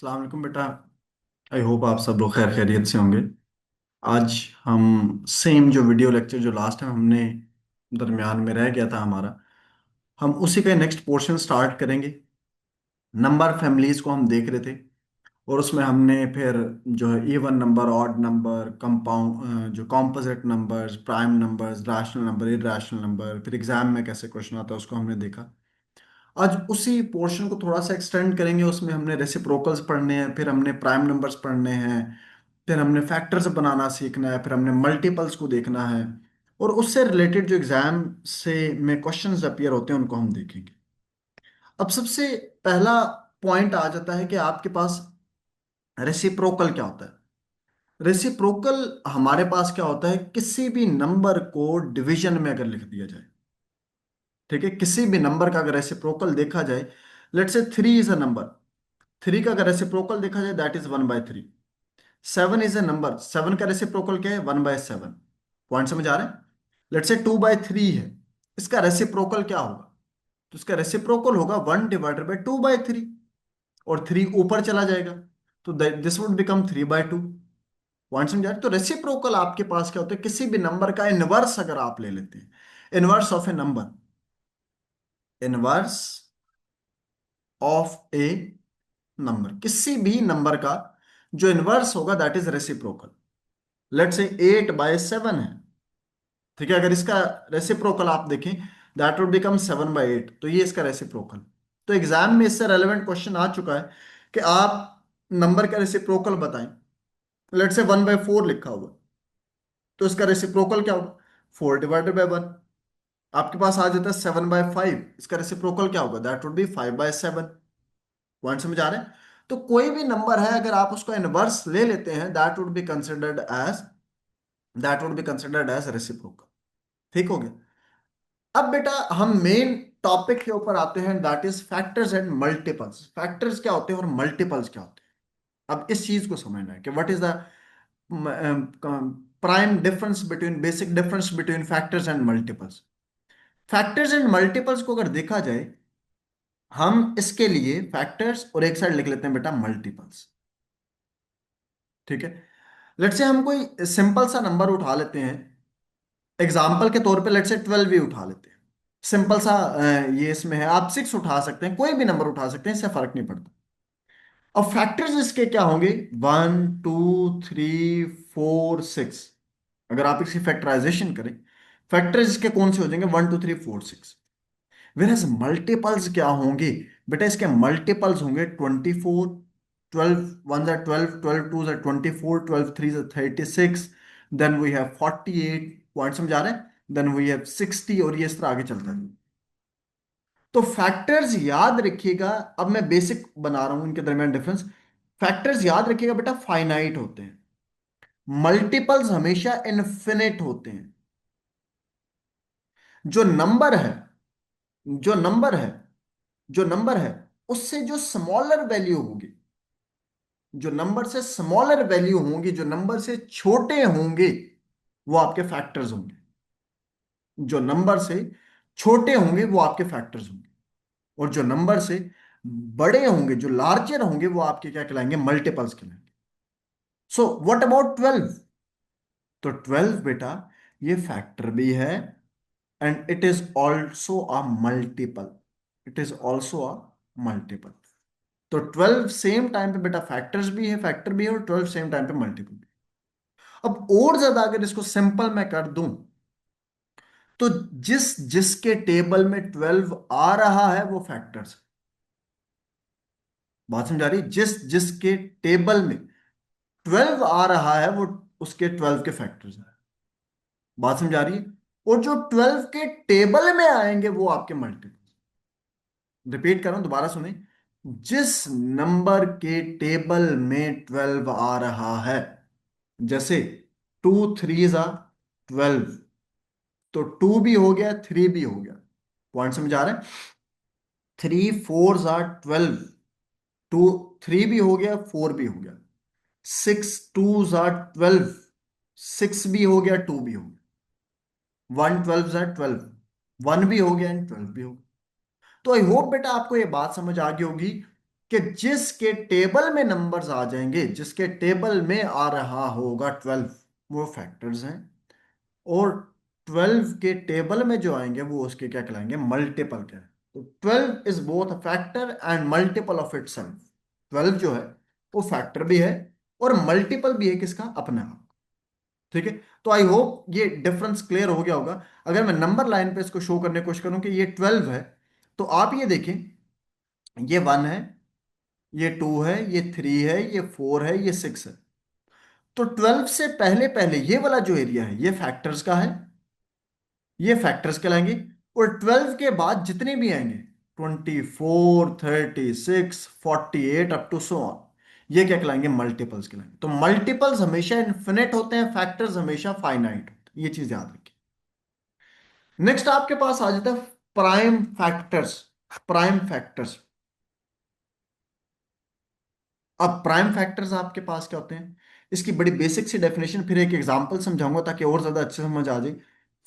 अस्सलाम वालेकुम बेटा। आई होप आप सब लोग खैर खैरियत से होंगे। आज हम सेम जो वीडियो लेक्चर जो लास्ट टाइम हमने दरमियान में रह गया था हमारा, हम उसी का नेक्स्ट पोर्शन स्टार्ट करेंगे। नंबर फैमिलीज को हम देख रहे थे और उसमें हमने फिर जो है even number, odd number, compound, जो composite numbers, prime numbers, rational number, irrational number, फिर एग्जाम में कैसे क्वेश्चन आता है उसको हमने देखा। आज उसी पोर्शन को थोड़ा सा एक्सटेंड करेंगे। उसमें हमने रेसिप्रोकल्स पढ़ने हैं, फिर हमने प्राइम नंबर्स पढ़ने हैं, फिर हमने फैक्टर्स बनाना सीखना है, फिर हमने मल्टीपल्स को देखना है, और उससे रिलेटेड जो एग्जाम से में क्वेश्चंस अपीयर होते हैं उनको हम देखेंगे। अब सबसे पहला पॉइंट आ जाता है कि आपके पास रेसिप्रोकल क्या होता है। रेसिप्रोकल हमारे पास क्या होता है, किसी भी नंबर को डिवीजन में अगर लिख दिया जाए, ठीक है, किसी भी नंबर का अगर रेसिप्रोकल देखा जाए, let's say 3 is a number, 3 का अगर रेसिप्रोकल देखा जाए that is 1/3। 7 is a number, 7 का रेसिप्रोकल क्या है, 1/7। पॉइंट समझ आ रहे हैं। लेट्स से 2/3 है, इसका रेसिप्रोकल क्या होगा, तो इसका रेसिप्रोकल होगा 1/2/3, और 3 ऊपर चला जाएगा, तो दिस वुड बिकम 3/2। पॉइंट समझ आ रहे हैं? तो रेसिप्रोकल आपके पास क्या होता है, किसी भी नंबर का इनवर्स अगर आप ले लेते हैं, inverse of A number, inverse of A number, किसी भी नंबर का जो इनवर्स होगा that is reciprocal. Let's say 8/7 है, ठीक है, अगर इसका रेसिप्रोकल आप देखें दैट वुड बिकम 7/8, तो ये इसका रेसिप्रोकल। तो एग्जाम में इससे रेलेवेंट क्वेश्चन आ चुका है कि आप नंबर का रेसिप्रोकल बताएं। लेट्स से 1/4 लिखा हुआ, तो इसका रेसिप्रोकल क्या होगा, 4/1। आपके पास आ जाता है 7/5, इसका रेसिप्रोकल क्या होगा, दैट वुड बी 5/7। पॉइंट समझ आ रहे हैं? तो कोई भी नंबर है अगर आप उसका इनवर्स ले लेते हैं that would be considered as reciprocal. ठीक हो गया। अब बेटा हम मेन टॉपिक के ऊपर आते हैं, that is factors and multiples. Factors क्या होते हैं और मल्टीपल्स क्या होते हैं। अब इस चीज को समझना है कि what is the prime difference between, basic difference between factors and multiples. Factors and multiples को अगर देखा जाए, हम इसके लिए फैक्टर्स और एक साइड लिख लेते हैं बेटा मल्टीपल्स। ठीक है, लेट्स से हम कोई सिंपल सा नंबर उठा लेते हैं, एग्जाम्पल के तौर पे लेट्स से 12 भी उठा लेते हैं। सिंपल सा ये इसमें है, आप 6 उठा सकते हैं, कोई भी नंबर उठा सकते हैं, इससे फर्क नहीं पड़ता। अब फैक्टर्स इसके क्या होंगे, 1 2 3 4 6। अगर आप इसकी फैक्टराइजेशन करें, फैक्टर्स इसके कौन से हो जाएंगे, 1 2 3 4 6। वेरएज मल्टीपल्स क्या होंगे, बेटा इसके मल्टीपल्स होंगे 24, 12 1 जा 12, 12 2 जा 24, 12 3 जा 36, देन वी हैव 48। पॉइंट समझ आ रहे हैं, देन वी हैव 60, और ये इस तरह आगे चलता है। तो फैक्टर्स याद रखिएगा, अब मैं बेसिक बना रहा हूं इनके दरमियान डिफरेंस। फैक्टर्स याद रखिएगा बेटा फाइनाइट होते हैं, मल्टीपल्स हमेशा इनफिनिट होते हैं। जो नंबर है, जो नंबर है, जो नंबर है उससे जो स्मॉलर वैल्यू होगी, जो नंबर से स्मॉलर वैल्यू होंगी, जो नंबर से छोटे होंगे, वो आपके फैक्टर्स होंगे। जो नंबर से छोटे होंगे वो आपके फैक्टर्स होंगे, और जो नंबर से बड़े होंगे, जो लार्जर होंगे, वो आपके क्या कहलाएंगे, मल्टीपल्स कहलाएंगे। So what about 12? तो 12 बेटा ये फैक्टर भी है, and it is also a multiple, it is also a multiple. तो 12 सेम टाइम पे बेटा फैक्टर्स भी है, फैक्टर भी है, और 12 सेम टाइम पे मल्टीपल भी। अब और ज्यादा अगर इसको सिंपल मैं कर दूं, तो जिस जिसके टेबल में 12 आ रहा है वो फैक्टर्स। बात समझ आ रही, जिस जिसके टेबल में 12 आ रहा है वो उसके 12 के फैक्टर्स है। बात समझ आ रही है, और जो 12 के टेबल में आएंगे वो आपके मल्टीपल। रिपीट कर रहा हूं, दोबारा सुने। जिस नंबर के टेबल में 12 आ रहा है, जैसे 2 3 जा 12, तो 2 भी हो गया, 3 भी हो गया। पॉइंट समझ आ रहा है। 3 4 जा 12, 3 भी हो गया, 4 भी हो गया। 6 2 जा 12, 6 भी हो गया, 2 भी हो गया। 1 12 जा 12, 1 भी हो गया एंड 12 भी हो गया। तो आई होप बेटा आपको ये बात समझ आ गई होगी कि जिसके टेबल में नंबर्स आ जाएंगे, जिसके टेबल में आ रहा होगा 12, वो फैक्टर्स हैं। और 12 के टेबल में जो आएंगे वो उसके क्या कहलाएंगे, मल्टीपल क्या है। तो 12 is both a factor and multiple of it self. 12 जो है वो फैक्टर भी है और मल्टीपल भी है किसका, अपने आप। ठीक है। तो आई होप ये डिफरेंस क्लियर हो गया होगा। अगर मैं नंबर लाइन पे इसको शो करने की कोशिश करूं कि ये 12 है, तो आप ये देखें, ये 1 है, ये 2 है, ये 3 है, ये 4 है, ये 6 है। तो 12 से पहले पहले ये वाला जो एरिया है ये फैक्टर्स का है, ये फैक्टर्स कहलाएंगे। और 12 के बाद जितने भी आएंगे, 24, 36, 48 अप टू सो ऑन, ये क्या कहलाएंगे, मल्टीपल्स कहलाएंगे। तो मल्टीपल्स हमेशा इन्फिनिट होते हैं, फैक्टर्स हमेशा फाइनाइट होते हैं, ये चीज याद रखिए। नेक्स्ट आपके पास आ जाता है प्राइम फैक्टर्स। प्राइम फैक्टर्स, अब प्राइम फैक्टर्स आपके पास क्या होते हैं, इसकी बड़ी बेसिक सी डेफिनेशन फिर एक एग्जांपल समझाऊंगा ताकि और ज्यादा अच्छे समझ आ जाए।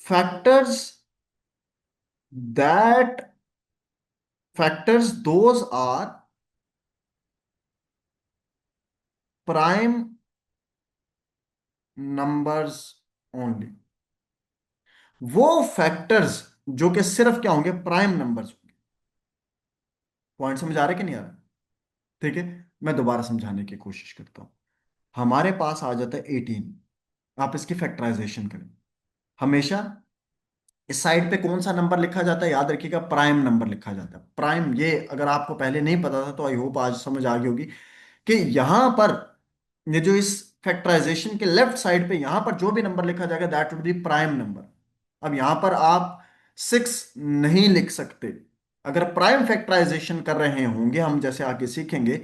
Factors that factors those are prime numbers only. वो फैक्टर्स जो कि सिर्फ क्या होंगे, प्राइम नंबर्स होंगे। पॉइंट समझ आ रहा है कि नहीं आ रहा? ठीक है, मैं दोबारा समझाने की कोशिश करता हूं। हमारे पास आ जाता है 18, आप इसकी फैक्टराइजेशन करें। हमेशा इस साइड पे कौन सा नंबर लिखा जाता है, याद रखिएगा, प्राइम नंबर लिखा जाता है। प्राइम, ये अगर आपको पहले नहीं पता था तो आई होप आज समझ आ गई होगी कि यहां पर ये जो इस फैक्टराइजेशन के लेफ्ट साइड पे यहां पर जो भी नंबर लिखा जाएगा that would B prime number. अब यहां पर आप 6 नहीं लिख सकते। अगर प्राइम फैक्टराइजेशन कर रहे होंगे हम, जैसे आगे सीखेंगे,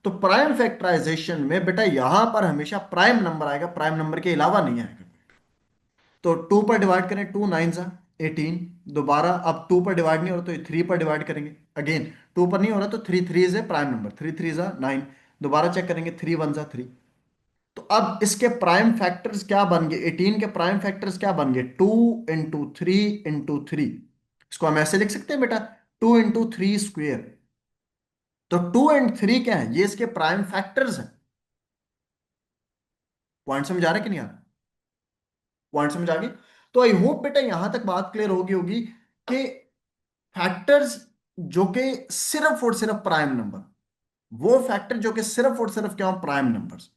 तो प्राइम फैक्टराइजेशन में बेटा यहां पर हमेशा प्राइम नंबर आएगा, प्राइम नंबर के अलावा नहीं आएगा। तो 2 पर डिवाइड करें, 2 9 जा 18। दोबारा अब 2 पर डिवाइड नहीं हो रहा तो 3 पर डिवाइड करेंगे। अगेन 2 पर नहीं हो रहा तो 3 3 इज ए प्राइम नंबर, 3 3 जा 9। दोबारा चेक करेंगे, 3 1 जा 3। तो अब इसके प्राइम फैक्टर्स क्या बन गए, 18 के प्राइम फैक्टर्स क्या बन गए, 2 इंटू 3 इंटू 3। इसको हम ऐसे लिख सकते हैं बेटा, 2 इंटू 3 स्क्वेयर। तो 2 एंड 3 क्या है, ये इसके प्राइम फैक्टर्स हैं। पॉइंट समझ आ रहा है कि नहीं आ रहा? पॉइंट समझ आ गए? तो आई होप बेटा यहां तक बात क्लियर होगी होगी कि फैक्टर्स जो कि सिर्फ और सिर्फ प्राइम नंबर, वो फैक्टर जो कि सिर्फ और सिर्फ क्या हो, prime numbers.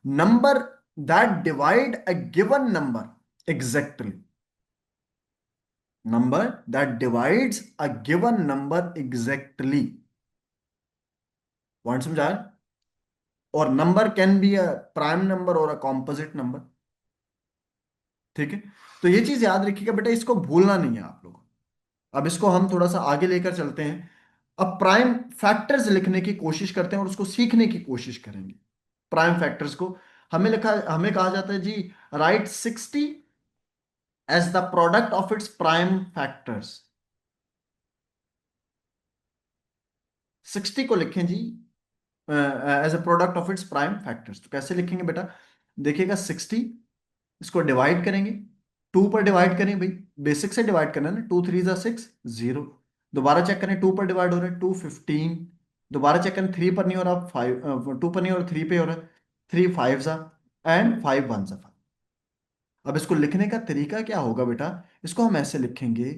Number that divide a given number exactly, number that divides a given number exactly. Point समझा है? और number can be a prime number और अ कॉम्पोजिट नंबर। ठीक है। तो ये चीज याद रखिएगा बेटा, इसको भूलना नहीं है आप लोगों को। अब इसको हम थोड़ा सा आगे लेकर चलते हैं। अब प्राइम फैक्टर्स लिखने की कोशिश करते हैं और उसको सीखने की कोशिश करेंगे। प्राइम फैक्टर्स को हमें कहा जाता है जी, right 60 as the product of its prime factors. 60 को लिखें जी as a product of its prime factors. तो कैसे लिखेंगे बेटा, देखिएगा 60, इसको डिवाइड करेंगे, 2 पर डिवाइड करें भाई, बेसिक से डिवाइड करना है ना, 2 3 जा 6 0। दोबारा चेक करें, 2 पर डिवाइड हो रहा है, 2 15। दोबारा चेक करें, 3 पर नहीं हो रहा, 5, 2 पर नहीं हो रहा, 3 पे हो रहा है, 3 5 जा एंड 5 1 जा 5। अब इसको लिखने का तरीका क्या होगा बेटा, इसको हम ऐसे लिखेंगे,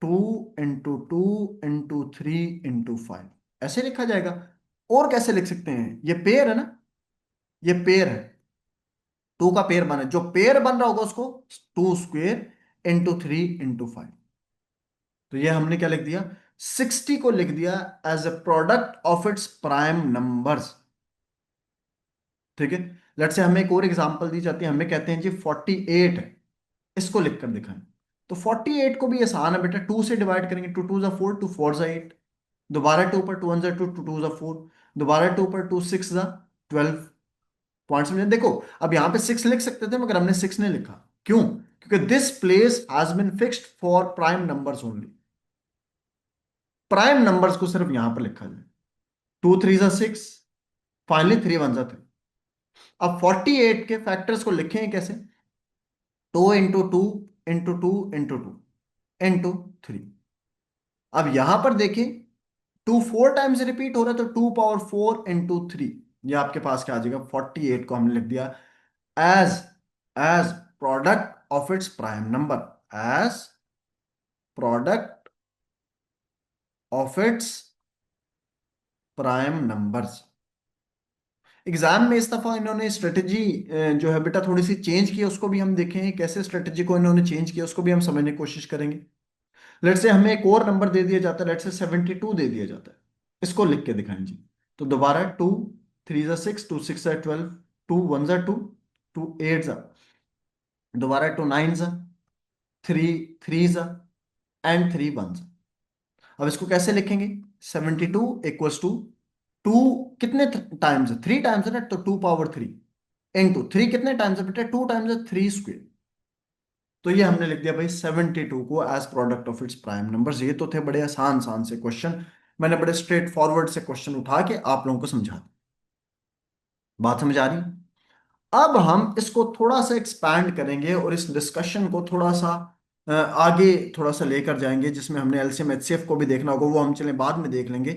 2 इंटू 2 इंटू 3 इंटू 5, ऐसे लिखा जाएगा। और कैसे लिख सकते हैं, ये पेयर है ना, ये पेयर है, 2 का पेयर बना है, जो पेयर बन रहा होगा उसको 2 स्क्वेयर इंटू 3 इंटू 5। तो ये हमने क्या लिख दिया, 60 को लिख दिया as a product of its prime numbers. ठीक है। लेट्स से हमें एक और एग्जांपल दी जाती है, हमें कहते हैं जी 48 है, इसको लिखकर दिखाएं। तो 48 को भी आसान है बेटा, 2 से डिवाइड करेंगे, 2 2 जा 4, 2 4 जा 8। दोबारा 2 पर 2 1 जा 2, 2 2 जा 4। दोबारा 2 पर 2 6 जा 12। पॉइंट समझे? देखो, अब यहां पे 6 लिख सकते थे मगर हमने 6 नहीं लिखा। क्यों? क्योंकि this place has been fixed for prime numbers only. Prime numbers को सिर्फ यहां पर लिखा जाए। 2 3 जा 6, फाइनली 3 1 जा 3। अब 48 के फैक्टर्स को लिखें कैसे, 2 इंटू 2 इंटू 2 इंटू 3। अब यहां पर देखिए, टू 4 टाइम्स रिपीट हो रहा है तो 2 पावर 4 into 3, ये आपके पास क्या आ जाएगा, 48 को हमने लिख दिया as as product of its prime number, as product of its prime numbers. Exam में इस दफा इन्होंने स्ट्रेटजी जो है बेटा थोड़ी सी चेंज की है, उसको भी हम देखेंगे कैसे स्ट्रेटजी को इन्होंने चेंज किया, उसको भी हम समझने की कोशिश करेंगे। लेट से हमें एक और नंबर दे दिया जाता है, लेट से 72 दे दिया जाता है, इसको लिख के दिखाएं जी। तो दोबारा 2 3 6, 2 6 12, 2 1 2, 2 8, दोबारा 2 9, 3 3, एंड 3 1। अब इसको कैसे लिखेंगे, 72 = 2, कितने टाइम्स है, 3 टाइम्स है ना, तो 2 पावर 3 इंटू 3 कितने टाइम्स है बेटा, 2 टाइम्स 3 स्क्वेयर। तो ये हमने लिख दिया भाई 72 को as product of its prime numbers. ये तो थे बड़े आसान आसान से क्वेश्चन, मैंने बड़े स्ट्रेट फॉरवर्ड से क्वेश्चन उठा के आप लोगों को समझा दिया। बात समझ आ रही है? अब हम इसको थोड़ा सा एक्सपैंड करेंगे और इस डिस्कशन को थोड़ा सा आगे थोड़ा सा लेकर जाएंगे, जिसमें हमने एलसीएम एचसीएफ को भी देखना होगा, वो हम चलें बाद में देख लेंगे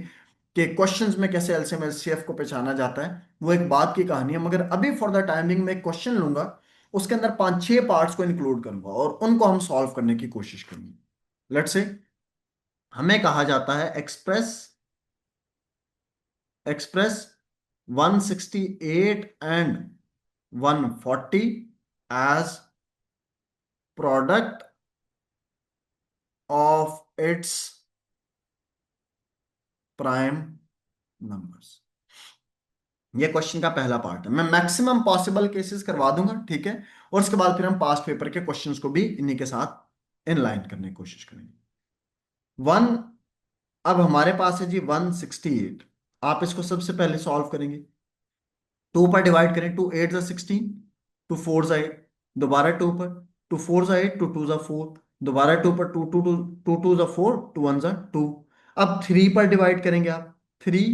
कि क्वेश्चंस में कैसे एलसीएम एचसीएफ को पहचाना जाता है, वो एक बात की कहानी है। मगर अभी फॉर द टाइमिंग में एक क्वेश्चन लूंगा, उसके अंदर 5 6 पार्ट्स को इंक्लूड करूंगा और उनको हम सॉल्व करने की कोशिश करेंगे। लेट्स से हमें कहा जाता है express express 168 and 140 as product of its prime numbers. ये क्वेश्चन का पहला पार्ट है, मैं मैक्सिमम पॉसिबल केसेस करवा दूंगा, ठीक है, और उसके बाद फिर हम पास्ट पेपर के क्वेश्चंस को भी इन्हीं के साथ इनलाइन करने की कोशिश करेंगे। वन, अब हमारे पास है जी 168, आप इसको सबसे पहले सॉल्व करेंगे, 2 पर डिवाइड करें, 2 8 = 16, 2 4 = 8, दोबारा 2 पर, 2 4 = 8, 2 2 = 4, दोबारा 2 पर, 2 2 = 4, 2 1 = 2। अब 3 पर डिवाइड करेंगे आप, 3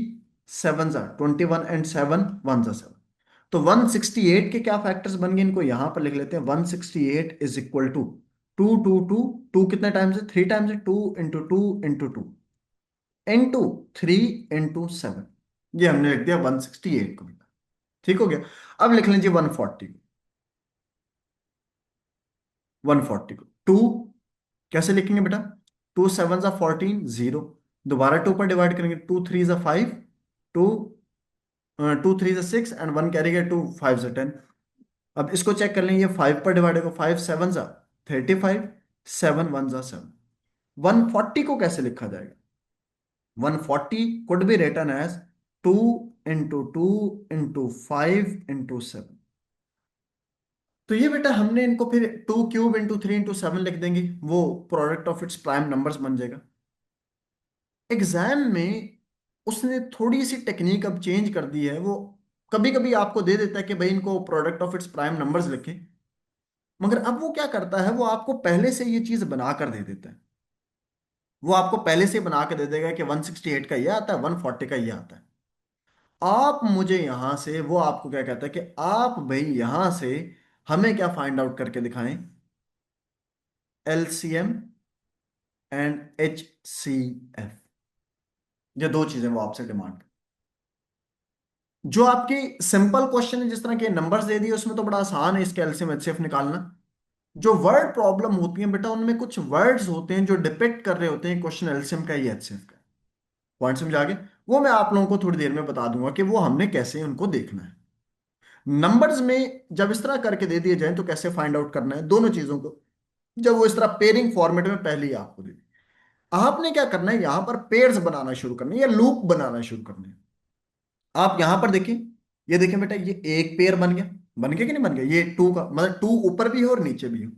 7 = 21 एंड 7 1 = 7। तो 168 के क्या फैक्टर्स बन गए, इनको यहां पर लिख लेते हैं। 168 = 2 2 2 2 कितने टाइम्स है, 3 टाइम्स है, 2 into 2 into 2 into 2 into 7, ये हमने लिख दिया 168 को। ठीक हो गया। अब लिख लीजिए 140 को 2 कैसे लिखेंगे बेटा, 2 7 = 14, 0, दोबारा 2 पर डिवाइड करेंगे, 2 3 = 5, टू 2 3 = 6 एंड 1 कैरी गया, 2 5 = 10। अब इसको चेक कर लें, ये 5 पर डिवाइड होगा, 5 7 = 35, 7 1 = 7। 140 को कैसे लिखा जाएगा, 140 could be written as 2 into 2 into 5 into 7। तो ये बेटा हमने इनको फिर 2³ × 3 × 7 लिख देंगे, वो product of its prime numbers बन जाएगा। एग्जाम में उसने थोड़ी सी टेक्निक अब चेंज कर दी है, वो कभी कभी आपको दे देता है कि भाई इनको product of its prime numbers लिखें, मगर अब वो क्या करता है, वो आपको पहले से ये चीज बना कर दे देता है। वो आपको पहले से बना के दे देगा कि 168 का ये आता है, 140 का ये आता है। आप मुझे यहां से, वो आपको क्या कहता है कि आप भाई यहां से हमें क्या फाइंड आउट करके दिखाएं, एलसीएम एंड एचसीएफ, ये दो चीजें वो आपसे डिमांड। जो आपकी सिंपल क्वेश्चन है, जिस तरह के नंबर्स दे दिए, उसमें तो बड़ा आसान है इसके एलसीएम एचसीएफ निकालना। जो वर्ड प्रॉब्लम होती है बेटा, उनमें कुछ वर्ड्स होते हैं जो डिपेक्ट कर रहे होते हैं क्वेश्चन एलसीएम का या एचसीएफ का। पॉइंट समझ आ गए? वो मैं आप लोगों को थोड़ी देर में बता दूंगा कि वो हमने कैसे उनको देखना है। नंबर्स में जब इस तरह करके दे दिए जाए तो कैसे फाइंड आउट करना है दोनों चीजों को, जब वो इस तरह पेयरिंग फॉर्मेट में पहले ही आपको दे दी, आपने क्या करना है, यहां पर पेयर्स बनाना शुरू करना है या लूप बनाना शुरू करना है। आप यहां पर देखिए, ये देखें बेटा, ये एक पेयर बन गया, बन गया कि नहीं बन गया, ये टू का मतलब टू ऊपर भी है और नीचे भी है।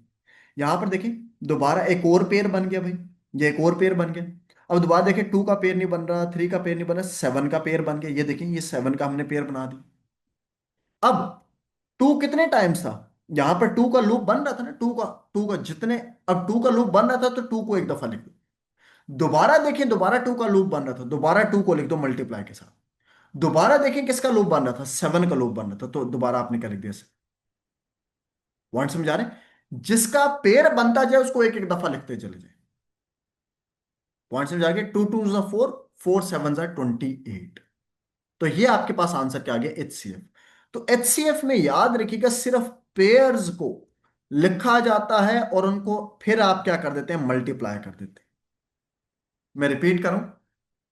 यहां पर देखें, दोबारा एक और पेयर बन गया भाई, ये एक और पेयर बन गया। अब दोबारा देखें, 2 का पेयर नहीं बन रहा, 3 का पेयर नहीं बन रहा, 7 का पेयर बन गया, ये देखें ये 7 का हमने पेयर बना दिया। अब 2 कितने टाइम्स था, यहां पर 2 का लूप बन रहा था ना, 2 का जितने, अब 2 का लूप बन रहा था तो 2 को एक दफा लिख दो। दोबारा देखें, दोबारा 2 का लूप बन रहा था, दोबारा 2 को लिख दो मल्टीप्लाई के साथ। दोबारा देखें किसका लूप बन रहा था, 7 का लूप बन रहा था, तो दोबारा आपने क्या लिख दिया। पॉइंट समझा रहे हैं? जिसका पेयर बनता जाए उसको एक एक दफा लिखते चले जाए। पॉइंट समझ आ गया, 2 2 = 4, 4 7 जा 28। तो ये आपके पास आंसर क्या आ गया, HCF। तो HCF में याद रखिएगा सिर्फ पेयर्स को लिखा जाता है और उनको फिर आप क्या कर देते हैं, मल्टीप्लाई कर देते हैं। मैं रिपीट करूं,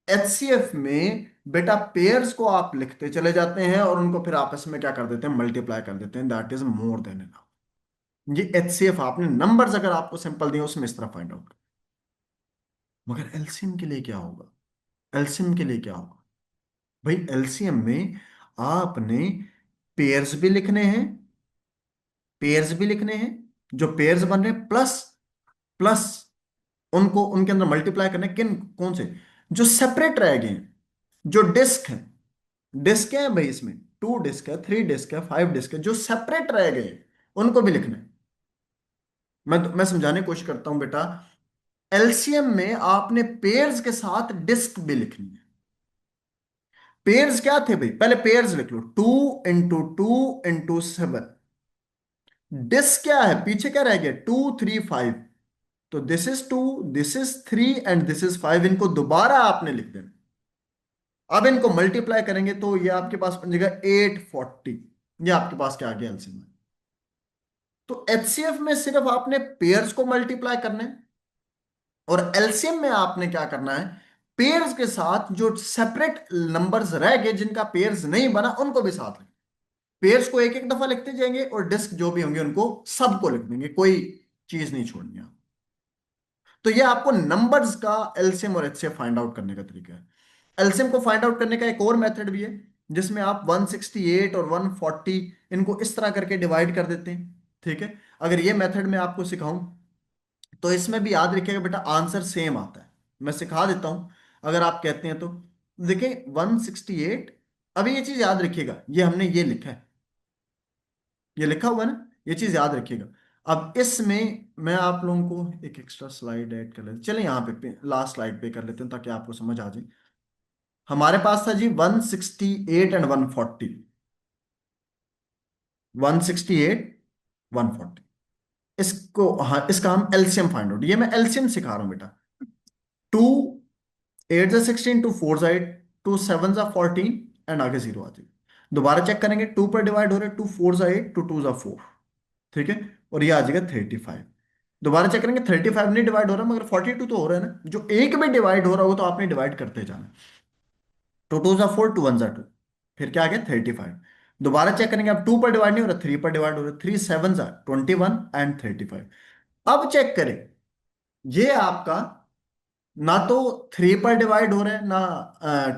HCF में बेटा पेयर्स को आप लिखते चले जाते हैं और उनको फिर आपस में क्या कर देते हैं, मल्टीप्लाई कर देते हैं। That is more than enough. ये HCF आपने नंबर्स अगर आपको सिंपल दिए उसमें इस तरह फाइंड आउट। मगर एलसीएम के लिए क्या होगा, एलसीएम के लिए क्या होगा भाई, एलसीएम में आपने पेयर्स भी लिखने हैं, पेयर्स भी लिखने हैं, जो पेयर्स बन रहे हैं प्लस प्लस उनको उनके अंदर मल्टीप्लाई करने, किन कौन से, जो सेपरेट रह गए हैं, जो डिस्क है, डिस्क है भाई इसमें, 2 डिस्क है, 3 डिस्क है, 5 डिस्क है, जो सेपरेट रह गए उनको भी लिखना है। मैं समझाने की कोशिश करता हूं बेटा, एलसीएम में आपने पेयर्स के साथ डिस्क भी लिखनी है। पेयर्स क्या थे भाई, पहले पेयर्स लिख लो, 2 × 2 × 7। डिस्क क्या है, पीछे क्या रह गया, 2 3 5। तो this is 2, this is 3 and this is 5। इनको दोबारा आपने लिख देना। अब इनको मल्टीप्लाई करेंगे तो ये आपके पास बन जाएगा 840। ये आपके पास क्या आ गया एलसीएम में। तो एचसीएफ में सिर्फ आपने पेयर्स को मल्टीप्लाई करना है और एलसीएम में आपने क्या करना है, पेयर्स के साथ जो सेपरेट नंबर्स रह गए जिनका पेयर्स नहीं बना उनको भी साथ लिख, पेयर्स को एक एक दफा लिखते जाएंगे और डिस्क जो भी होंगे उनको सबको लिख देंगे, कोई चीज नहीं छोड़नी है। तो ये आपको नंबर्स का एलसीएम और एचसीएफ फाइंड आउट करने का तरीका है। एलसीएम को फाइंड आउट करने का एक और मेथड भी है जिसमें आप 168 और 140 इनको इस तरह करके डिवाइड कर देते हैं। ठीक है, अगर ये मेथड मैं आपको सिखाऊं तो इसमें भी याद रखिएगा बेटा आंसर सेम आता है। मैं सिखा देता हूं अगर आप कहते हैं तो। देखिए 168, अभी ये चीज याद रखिएगा, ये हमने ये लिखा है, ये लिखा हुआ है ना, ये चीज याद रखिएगा। अब इसमें मैं आप लोगों को एक एक्स्ट्रा स्लाइड ऐड कर लेते, चलिए यहाँ पे लास्ट स्लाइड पे कर लेते हैं ताकि आपको समझ आ जाए। हमारे पास था जी 168 एंड 140, 168 140। इसको हाँ, इसका हम एलसीएम फाइंड आउट, ये मैं एलसीएम सिखा रहा हूं बेटा। 2 8 जा 16, 2 4 जा 8, 2 7 जा 14 एंड आगे 0 आ जाएगा। दोबारा चेक करेंगे, 2 पर डिवाइड हो रहा है, 2 4 जा 8, 2 2 जा 4। ठीक है, और ये आ जाएगा 35। दोबारा चेक करेंगे, 35 नहीं डिवाइड हो रहा मगर 42 तो हो रहा है ना, जो एक में डिवाइड हो रहा हो तो आपने डिवाइड करते जाना। 2 2 जा 4, 2 1 जा 2, फिर क्या आ गया 35। दोबारा चेक करेंगे, अब 2 पर डिवाइड नहीं हो रहा, 3 पर डिवाइड हो रहा है, 3 7 जा 21 एंड 35। अब चेक करें, ये आपका ना तो 3 पर डिवाइड हो रहा है ना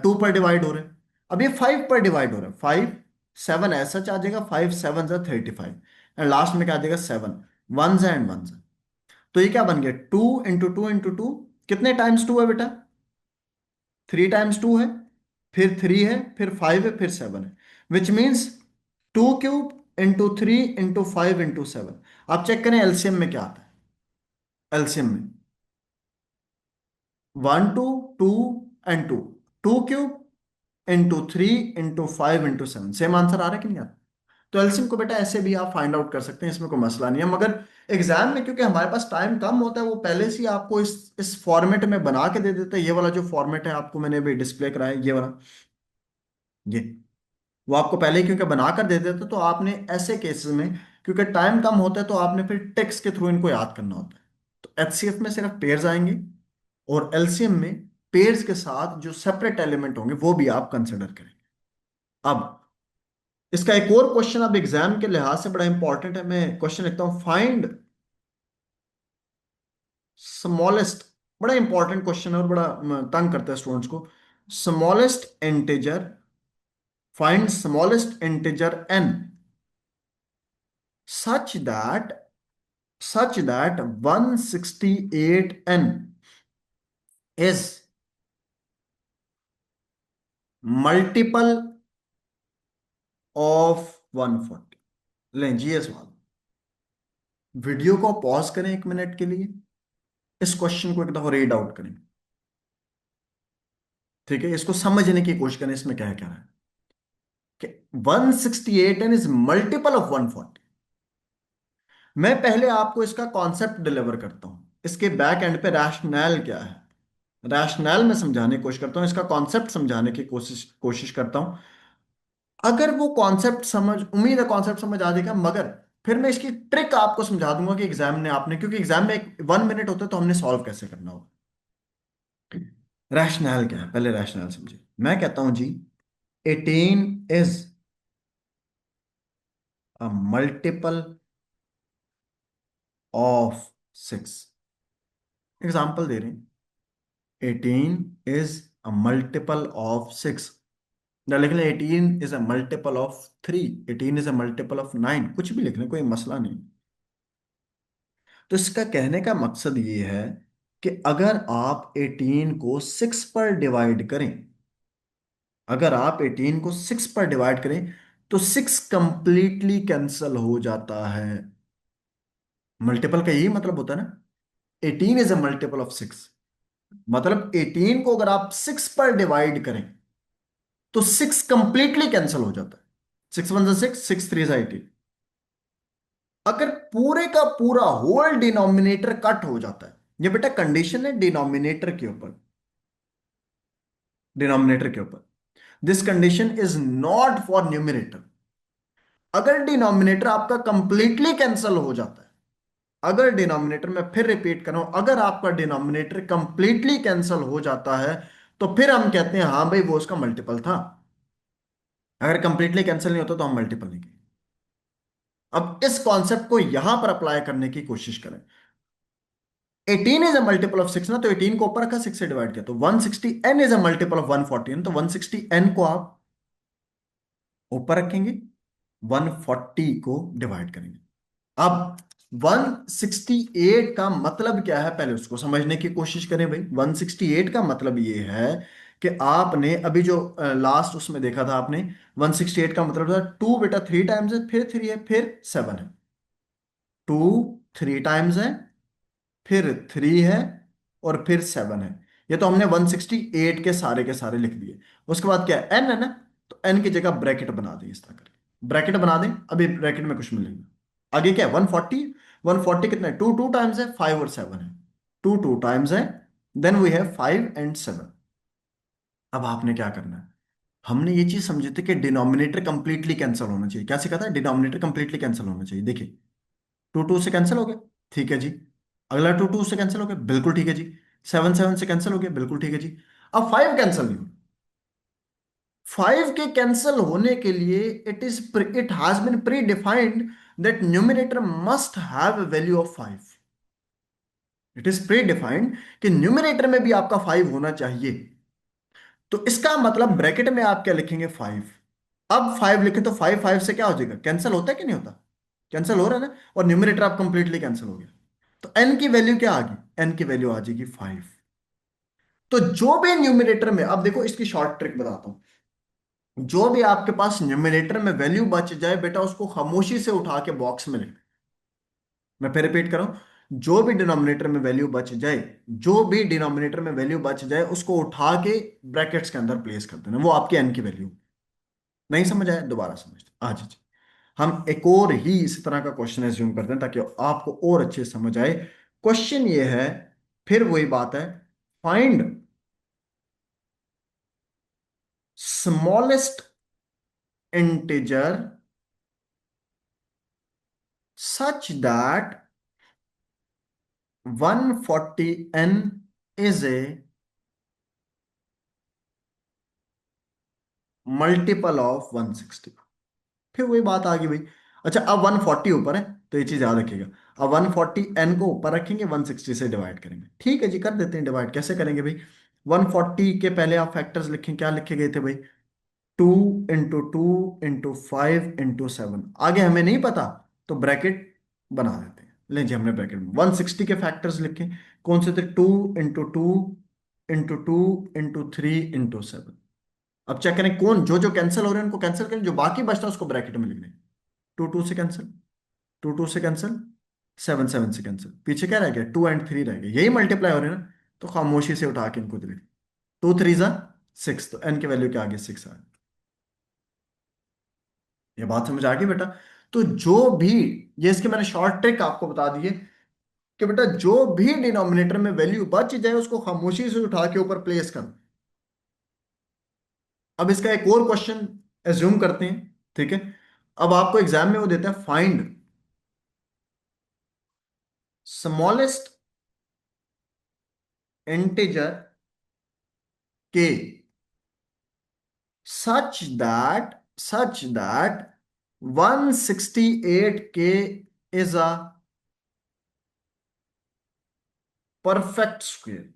2 पर डिवाइड हो रहा है। अब ये 5 पर डिवाइड हो रहा है, 5 7 ऐसा आ जाएगा, 5 7 जा 35 एंड लास्ट में क्या आ जाएगा 7, 1 एंड 1। तो ये क्या बन गया, 2 × 2 × 2, कितने टाइम्स 2 है बेटा, 3 टाइम्स 2 है, फिर 3 है, फिर 5 है, फिर 7 है, विच मीन्स 2³ × 3 × 5 × 7। आप चेक करें एलसीएम में क्या आता है, एलसीएम में 1 2 2 एंड 2, 2³ × 3 × 5 × 7, सेम आंसर आ रहा है कि नहीं आता। तो एलसीएम को बेटा ऐसे भी आप फाइंड आउट कर सकते हैं, इसमें कोई मसला नहीं है। मगर एग्जाम में क्योंकि हमारे पास टाइम कम होता है, वो पहले से ही आपको इस फॉर्मेट में बना के दे देते हैं। ये वाला जो फॉर्मेट है आपको मैंने अभी डिस्प्ले कराया है, ये वाला, ये वो आपको पहले ही क्योंकि बना कर दे देते, तो आपने ऐसे केसेस में क्योंकि टाइम कम होता है तो आपने फिर टेक्स्ट के थ्रू इनको याद करना होता है। तो एचसीएफ में सिर्फ पेयर्स आएंगे और एलसीएम में पेयर्स के साथ जो सेपरेट एलिमेंट होंगे वो भी आप कंसिडर करेंगे। अब इसका एक और क्वेश्चन अब एग्जाम के लिहाज से बड़ा इंपॉर्टेंट है, मैं क्वेश्चन लिखता हूं, फाइंड स्मॉलेस्ट, बड़ा इंपॉर्टेंट क्वेश्चन है और बड़ा तंग करता है स्टूडेंट्स को। Smallest integer, find smallest integer n such that 168n is multiple of 140। लें जी ये सवाल, वीडियो को पॉज करें 1 मिनट के लिए, इस क्वेश्चन को एक दफा रीड आउट करें। ठीक है, इसको समझने की कोशिश करें इसमें क्या है, क्या है कि 168n इज मल्टीपल ऑफ 140। मैं पहले आपको इसका कॉन्सेप्ट डिलीवर करता हूं, इसके बैक एंड पे रैशनैल क्या है। रैशनल में समझाने की कोशिश करता हूँ, इसका कॉन्सेप्ट समझाने की कोशिश कोशिश करता हूँ। अगर वो कॉन्सेप्ट समझ, उम्मीद है कॉन्सेप्ट समझ आ जाएगा, मगर फिर मैं इसकी ट्रिक आपको समझा दूंगा कि एग्जाम में आपने, क्योंकि एग्जाम में एक 1 मिनट होता है तो हमने सॉल्व कैसे करना होगा। रैशनल क्या है, पहले रैशनल समझे। मैं कहता हूं जी, 18 is a multiple of 6। Example दे रहे हैं, 18 इज अ मल्टीपल ऑफ 6, ना लिख लें 18 is a multiple of 3, 18 is a multiple of 9, कुछ भी लिख लें, कोई मसला नहीं। तो इसका कहने का मकसद ये है कि अगर आप 18 को 6 पर डिवाइड करें, अगर आप 18 को 6 पर डिवाइड करें तो 6 कंप्लीटली कैंसल हो जाता है। मल्टीपल का यही मतलब होता है ना, 18 इज अ मल्टीपल ऑफ 6, मतलब 18 को अगर आप 6 पर डिवाइड करें तो 6 कंप्लीटली कैंसल हो जाता है। 6 1 6, 6 3 18। अगर पूरे का पूरा होल डिनोमिनेटर कट हो जाता है, ये बेटा कंडीशन है डिनोमिनेटर के ऊपर, डिनोमिनेटर के ऊपर, this condition is not for numerator. अगर डिनोमिनेटर आपका कंप्लीटली कैंसल हो जाता है, अगर डिनोमिनेटर, मैं फिर रिपीट कर रहा हूं, अगर आपका डिनोमिनेटर कंप्लीटली कैंसल हो जाता है तो फिर हम कहते हैं हाँ भाई वो उसका मल्टीपल था। अगर कंप्लीटली कैंसिल नहीं होता तो हम मल्टीपल नहीं कहेंगे। अब इस कॉन्सेप्ट को यहां पर अप्लाई करने की कोशिश करें। 18 इज अ मल्टीपल ऑफ 6 ना, तो 18 को ऊपर रखा, 6 से डिवाइड किया, तो 160 n is a multiple of 140, तो 160 n को आप ऊपर रखेंगे, 140 को डिवाइड करेंगे। अब 168 का मतलब क्या है, पहले उसको समझने की कोशिश करें भाई। 168 का मतलब ये है कि आपने अभी जो लास्ट उसमें देखा था आपने, 168 का मतलब था टू, बेटा 3 टाइम्स है, फिर 3 है, फिर 7 है। 2 3 टाइम्स है, फिर 3 है, और फिर 7 है। ये तो हमने 168 के सारे लिख दिए। उसके बाद क्या है, एन है ना, तो एन की जगह ब्रैकेट बना दें, इस तरह करके ब्रैकेट बना दें, अभी ब्रैकेट में कुछ मिलेगा। आगे क्या है, 140, 140 कितना है, टू टू टाइम्स है, 5 और 7 है, टू टू टाइम्स है, देन वी हैव 5 एंड 7। अब आपने क्या करना है, हमने ये चीज समझे थे कि डिनोमिनेटर कंप्लीटली कैंसिल होना चाहिए। क्या सीखा था, डिनोमिनेटर कंप्लीटली कैंसिल होना चाहिए। देखिए, टू टू से कैंसिल हो गया, ठीक है जी। अगला टू टू से कैंसिल हो गया, बिल्कुल ठीक है जी। 7 7 से कैंसिल हो गया, बिल्कुल ठीक है जी। अब 5 कैंसिल नहीं हो, 5 के कैंसिल होने के लिए it has been predefined that numerator must have a value of 5। It is predefined कि न्यूमिनेटर में भी आपका 5 होना चाहिए। तो इसका मतलब ब्रैकेट में आप क्या लिखेंगे, 5। अब 5 लिखे तो 5 5 से क्या हो जाएगा, कैंसिल होता है कि नहीं होता, कैंसिल हो रहा है ना, और न्यूमिनेटर आप कंप्लीटली कैंसिल हो गया। तो एन की वैल्यू क्या आ गई, एन की वैल्यू आ जाएगी 5। तो जो भी न्यूमिनेटर में, अब देखो इसकी शॉर्ट ट्रिक बताता हूं, जो भी आपके पास न्यूमिनेटर में वैल्यू बच जाए बेटा, उसको खामोशी से उठा के बॉक्स में लिख। मैं फिर रिपीट कर रहा हूं, जो भी डिनोमिनेटर में वैल्यू बच जाए, जो भी डिनोमिनेटर में वैल्यू बच जाए उसको उठा के ब्रैकेट्स के अंदर प्लेस कर देना, वो आपकी एन की वैल्यू। नहीं समझ आया, दोबारा समझ आज जी। हम एक और ही इसी तरह का क्वेश्चन एज्यूम करते हैं ताकि आपको और अच्छे से समझ आए। क्वेश्चन ये है, फिर वही बात है, find smallest integer such that 140n is a multiple of 160। फिर वही बात आ गई भाई। अच्छा, अब 140 ऊपर है तो ये चीज याद रखिएगा। अब 140n को ऊपर रखेंगे, 160 से डिवाइड करेंगे, ठीक है जी, कर देते हैं डिवाइड। कैसे करेंगे भाई, 140 के पहले आप फैक्टर्स लिखें, क्या लिखे गए थे भाई, 2 × 2 × 5 × 7। आगे हमें नहीं पता तो ब्रैकेट बना देते हैं, लें जी हमने ब्रैकेट में 160 के फैक्टर्स लिखे, कौन से थे, 2 × 2 × 2 × 3 × 7। अब चेक करें कौन, जो जो कैंसिल हो रहे हैं उनको कैंसिल करें, जो बाकी बचता है उसको ब्रैकेट में लिख दें। 2 2 से कैंसिल, 2 2 से कैंसिल, 7 7 से कैंसिल, पीछे क्या रह गया, 2 और 3 रह गए, यही मल्टीप्लाई हो रहे हैं ना, तो खामोशी से उठा के इनको लिख, 2 3 × 6, तो एन की वैल्यू क्या आ गई, 6 आ गई। ये बात समझ आ गई बेटा। तो जो भी, ये इसके मैंने शॉर्ट ट्रिक आपको बता दी है कि बेटा जो भी डिनोमिनेटर में वैल्यू बच जाए उसको खामोशी से उठा के ऊपर प्लेस कर। अब इसका एक और क्वेश्चन एज्यूम करते हैं, ठीक है। अब आपको एग्जाम में वो देता है, फाइंड स्मॉलेस्ट इंटीजर के such that 168k is a perfect square।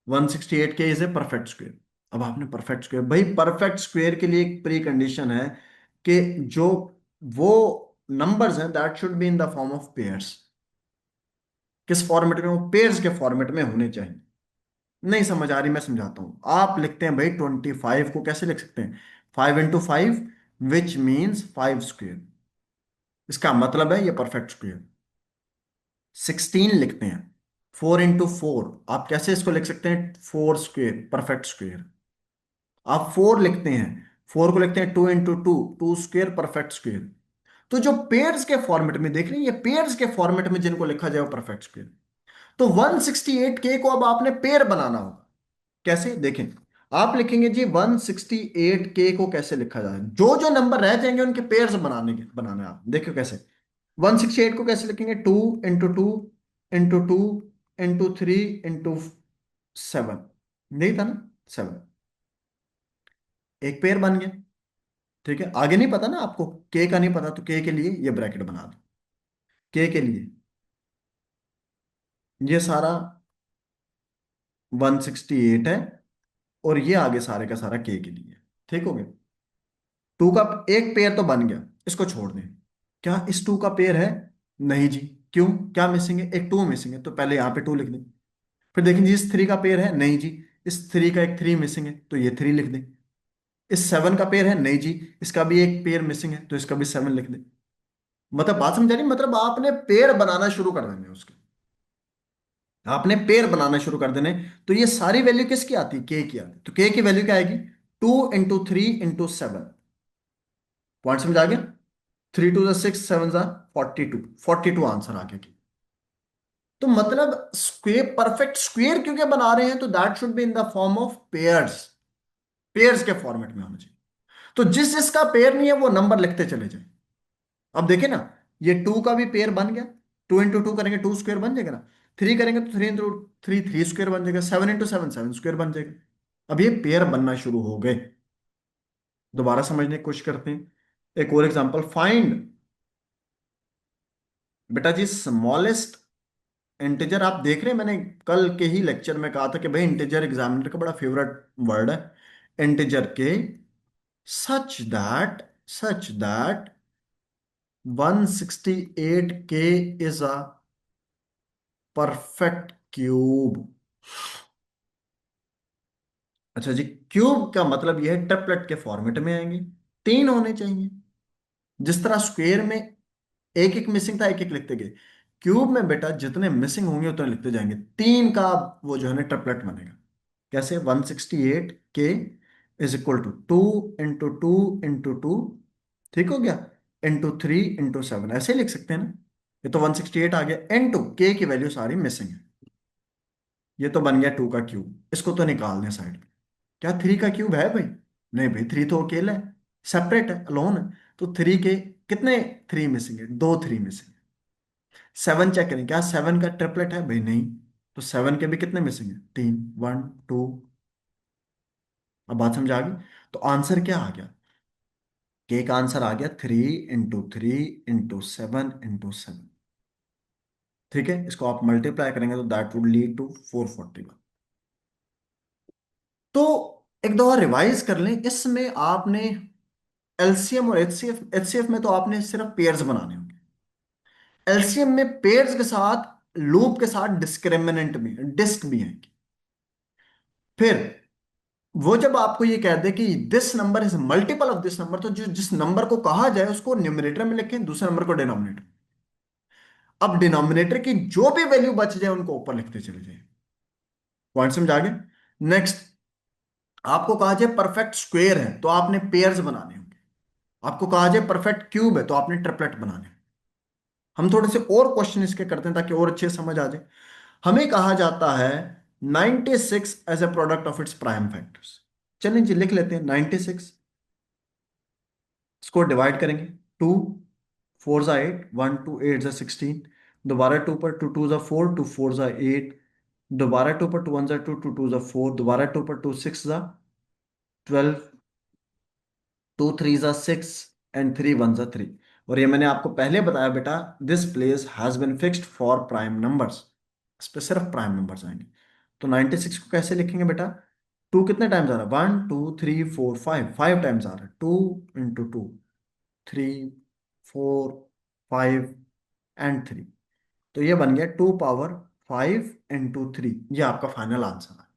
168k is a perfect square. अब आपने परफेक्ट स्क्वायर, भाई परफेक्ट स्क्वायर के लिए एक प्री कंडीशन है कि जो वो नंबर्स हैं that should be in the form of pairs. किस फॉर्मेट में? वो पेयर्स के फॉर्मेट में होने चाहिए। नहीं समझ आ रही, मैं समझाता हूं। आप लिखते हैं भाई 25 को कैसे लिख सकते हैं? 5 × 5 विच मीन्स 5 स्क्वायर। इसका मतलब है ये परफेक्ट स्क्वायर। 16 लिखते हैं 4 × 4, आप कैसे इसको लिख सकते हैं? 4 स्क्वायर, परफेक्ट स्क्वायर। आप 4 लिखते हैं, 4 को लिखते हैं 2 × 2, 2 स्क्वायर, परफेक्ट स्क्वायर। तो जो पेयर्स के फॉर्मेट में देख रहे हैं, ये पेयर्स के फॉर्मेट में जिनको लिखा जाए वो परफेक्ट स्क्वायर। तो 168k को अब आपने पेयर बनाना होगा। कैसे देखें? आप लिखेंगे जी 168k को कैसे लिखा जाए, जो जो नंबर रह जाएंगे उनके पेयर्स बनाने आप देखो कैसे। 168 को कैसे लिखेंगे? 2 × 2 × 2 × 3 × 7। नहीं था ना? 7, एक पेयर बन गया। ठीक है, आगे नहीं पता ना आपको, के का नहीं पता, तो के के लिए ये ब्रैकेट बना दो। के लिए ये सारा 168 है, और ये आगे सारे का सारा के लिए है। ठीक हो गया? टू का एक पेयर तो बन गया, इसको छोड़ दें। क्या इस टू का पेयर है? नहीं जी। क्यों? क्या मिसिंग है? एक टू मिसिंग है, तो पहले यहाँ पे टू लिख दें। फिर देखें जी, इस थ्री का पेयर है? नहीं जी। इस थ्री का एक थ्री मिसिंग है, तो ये थ्री लिख दें। इस सेवन का पेयर है? नहीं जी। इसका भी एक पेयर मिसिंग है, तो इसका भी सेवन लिख दें। मतलब बात समझा रही? मतलब आपने पेयर बनाना शुरू कर देने उसके, आपने पेयर बनाना शुरू कर देने। तो ये सारी वैल्यू किसकी आती है? के की आती है। तो के की वैल्यू क्या आएगी? 2 × 3 × 7। पॉइंट समझ आ गया? 3 × 2 = 6, 7 × 42, 42 आंसर आ गया। तो मतलब स्क्वेयर, परफेक्ट स्क्वेयर क्योंकि बना रहे हैं, तो that should be in the form of pairs. Pairs के फॉर्मेट में होना चाहिए। तो जिस जिसका पेयर नहीं है वो नंबर लिखते चले जाए। अब देखे ना, ये टू का भी पेयर बन गया। 2 × 2 करेंगे 2 स्क्वायर बन जाएगा ना। थ्री करेंगे तो 3 × 3, 3 स्क्वायर बन जाएगा। 7 × 7, 7 स्क्वायर बन जाएगा। अब ये पेयर बनना शुरू हो गए। दोबारा समझने की कोशिश करते हैं। एक और एग्जांपल, फाइंड बेटा जी स्मॉलेस्ट इंटीजर। आप देख रहे हैं, मैंने कल के ही लेक्चर में कहा था कि भाई इंटीजर एग्जामिनर का बड़ा फेवरेट वर्ड है। इंटीजर के such that 168k is a perfect cube. अच्छा जी, क्यूब का मतलब यह है ट्रिपलेट के फॉर्मेट में आएंगे, तीन होने चाहिए। जिस तरह स्क्वायर में एक एक मिसिंग था, एक एक लिखते गए, क्यूब में बेटा जितने मिसिंग होंगे उतने लिखते जाएंगे। तीन का वो जो है ना ट्रिपलेट बनेगा। कैसे? 168k = 2 × 2 × 2, ठीक हो गया, × 3 × 7, ऐसे ही लिख सकते हैं ना। ये तो 168 आ गया, इनटू के की वैल्यू सारी मिसिंग है। ये तो बन गया टू का क्यूब, इसको तो निकाल दें साइड में। क्या थ्री का क्यूब है भाई? नहीं भाई, थ्री तो अकेला है, सेपरेट है, अलोन है। तो थ्री के कितने थ्री मिसिंग है? दो थ्री मिसिंग है। सेवन चेक करें, क्या सेवन का ट्रिपलेट है? भाई नहीं। तो सेवन के भी कितने मिसिंग है? तीन, 1 2। अब बात समझ आ गई? तो आंसर क्या आ गया? के का आंसर आ गया 3 × 3 × 7 × 7। ठीक है, इसको आप मल्टीप्लाई करेंगे तो दैट वुड लीड टू 441। तो एक दो और रिवाइज कर लें, इसमें आपने एलसीएम और एचसीएफ, एचसीएफ में तो आपने सिर्फ पेयर्स बनाने होंगे। एलसीएम में पेयर्स के साथ, लूप के साथ डिस्क्रिमिनेंट भी, डिस्क भी है। फिर वो जब आपको ये कह दे कि this number is multiple of this number, तो जो जिस नंबर को कहा जाए उसको न्यूमरेटर में लिखें, दूसरे नंबर को डिनोमिनेटर। अब डिनोमिनेटर की जो भी वैल्यू बच जाए उनको ऊपर लिखते चले जाए। पॉइंट समझ आ गया? नेक्स्ट, आपको कहा जाए परफेक्ट स्क्वायर है तो आपने पेयर्स बनाने होंगे। आपको कहा जाए परफेक्ट क्यूब है तो आपने ट्रिपलेट बनाने हैं। हम थोड़े से और क्वेश्चन इसके करते हैं ताकि और अच्छे से समझ आ जाए। हमें कहा जाता है 96 as a product of its prime factors. चलिए जी लिख लेते हैं 96, इसको डिवाइड करेंगे। 2 4 जा 8, 1 2 8 जा 16, दोबारा 2 पर, 2 2 जा 4, 2 4 जा 8, दोबारा 2 पर, 2 1 जा 2, 2 2 जा 4, दोबारा 2 पर, 2 6 जा 12, 2 3 जा 6 एंड 3 1 जा 3। और ये मैंने आपको पहले बताया बेटा, this place has been fixed for prime numbers, इस पे सिर्फ प्राइम नंबर्स आएंगे। तो 96 को कैसे लिखेंगे बेटा? टू कितने टाइम्स आ रहा है? 1 2 3 4 5, 5 टाइम्स आ रहा है। 2 × 2, 3 4 5 एंड 3। तो ये बन गया 2 पावर 5 × 3, ये आपका फाइनल आंसर है।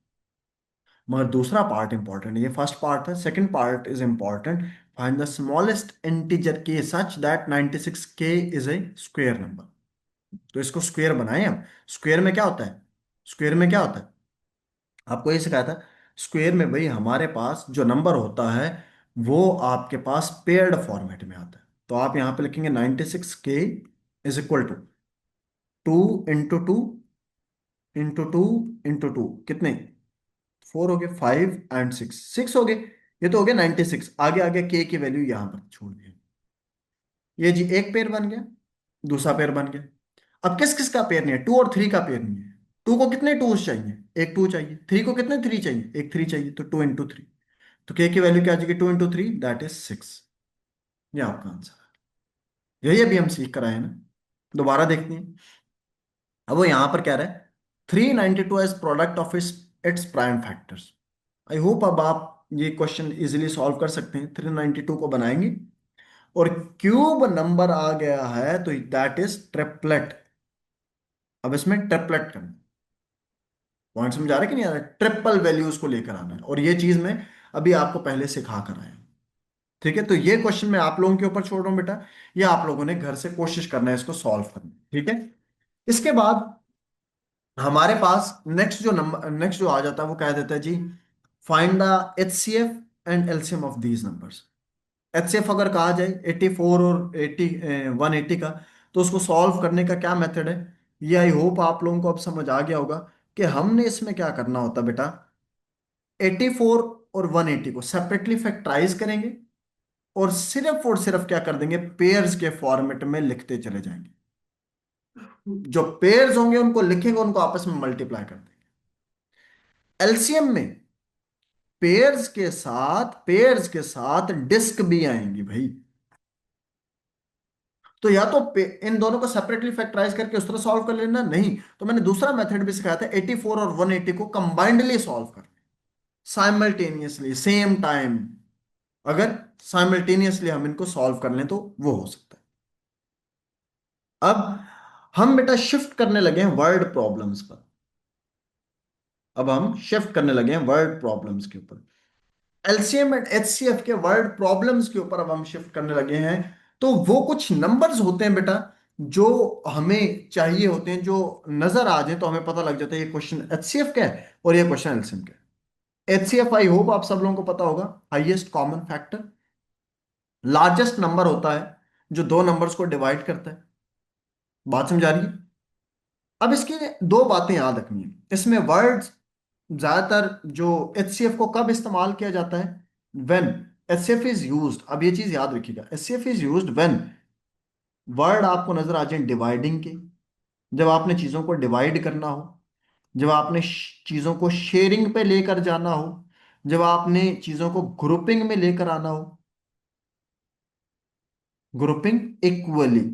मगर दूसरा पार्ट इंपॉर्टेंट है, ये फर्स्ट पार्ट है, second part is important. Find the smallest integer के सच दैट 96 के इज ए स्क्वायर नंबर। तो इसको स्क्वायर बनाए हम। स्क्वायर में क्या होता है? स्क्वायर में क्या होता है? आपको ये सिखाया था। स्क्वायर में भाई हमारे पास जो नंबर होता है वो आपके पास पेयर्ड फॉर्मेट में आता है। तो आप यहां पे लिखेंगे 96 के इज इक्वल टू 2 × 2 × 2 × 2 कितने? 4 हो गए, 5 एंड 6, 6 हो गए। ये तो हो गया 96। आगे आगे के की वैल्यू यहां पर छोड़ दिया। ये जी एक पेयर बन गया, दूसरा पेयर बन गया। अब किस किस का पेयर नहीं है? 2 और 3 का पेयर नहीं है। 2 को कितने टूज चाहिए? एक 2 चाहिए। 3 को कितने 3 चाहिए? एक 3 चाहिए। तो 2 × 3, तो के की वैल्यू क्या आ जाएगी? 2 × 3 दैट इज 6। ये आपका आंसर है। यही अभी हम सीख कर आए हैं ना। दोबारा देखते हैं। अब वो यहां पर कह रहा है 392 as product of its its prime factors. I hope अब आप ये क्वेश्चन इजीली सॉल्व कर सकते हैं। 392 को बनाएंगे और क्यूब नंबर आ गया है तो दैट इज ट्रिपलेट। अब इसमें ट्रिपलेट करना, पॉइंट समझ आ रहा है कि नहीं आ रहा है? ट्रिपल वैल्यूज को लेकर आना है, और ये चीज मैं अभी आपको पहले सिखा कर आया हूं। ठीक है, तो ये क्वेश्चन मैं आप लोगों के ऊपर छोड़ रहा हूं बेटा। ये आप लोगों ने घर से कोशिश करना है इसको सॉल्व करना। ठीक है, इसके बाद हमारे पास नेक्स्ट जो नंबर नेक्स्ट जो आ जाता है वो कह देता है जी find the HCF and LCM of these numbers. HCF अगर कहा जाए 84 और 80, 180 का, तो उसको सॉल्व करने का क्या मेथड है, ये आई होप आप लोगों को अब समझ आ गया होगा कि हमने इसमें क्या करना होता बेटा। 84 और 180 को सेपरेटली फैक्टराइज करेंगे और सिर्फ क्या कर देंगे, पेयर्स के फॉर्मेट में लिखते चले जाएंगे। जो पेयर्स होंगे उनको लिखेंगे, उनको आपस में मल्टीप्लाई कर देंगे। एलसीएम में पेयर्स के साथ डिस्क भी आएंगी भाई। तो या तो इन दोनों को सेपरेटली फैक्टराइज करके उस तरह सॉल्व कर लेना, नहीं तो मैंने दूसरा मेथड भी सिखाया था, 84 और 180 को कंबाइंडली सॉल्व कर, साइमल्टेनियसली सेम टाइम। अगर साइमल्टेनियसली हम इनको सॉल्व कर लें तो वो हो सकता है। अब हम बेटा शिफ्ट करने लगे हैं वर्ड प्रॉब्लम्स पर। अब हम शिफ्ट करने लगे हैं वर्ड प्रॉब्लम्स के ऊपर। एलसीएम एंड एचसीएफ के वर्ड प्रॉब्लम्स के ऊपर अब हम शिफ्ट करने लगे हैं। तो वो कुछ नंबर्स होते हैं बेटा जो हमें चाहिए होते हैं, जो नजर आ जाए तो हमें पता लग जाता है ये क्वेश्चन एचसीएफ का है और ये क्वेश्चन एलसीएम का है। एचसीएफ आई होप आप सब लोगों को पता होगा, highest common factor, largest number होता है जो दो नंबर्स को डिवाइड करता है। बात समझा रही है? अब इसकी दो बातें याद रखनी है इसमें। वर्ड्स ज्यादातर जो एचसीएफ को कब इस्तेमाल किया जाता है? व्हेन एचसीएफ इज यूज्ड, अब ये चीज याद रखिएगा, HCF is used when word आपको नजर आ जाए डिवाइडिंग के, जब आपने चीजों को डिवाइड करना हो, जब आपने चीजों को शेयरिंग पे लेकर जाना हो, जब आपने चीजों को ग्रुपिंग में लेकर आना हो। ग्रुपिंग इक्वली,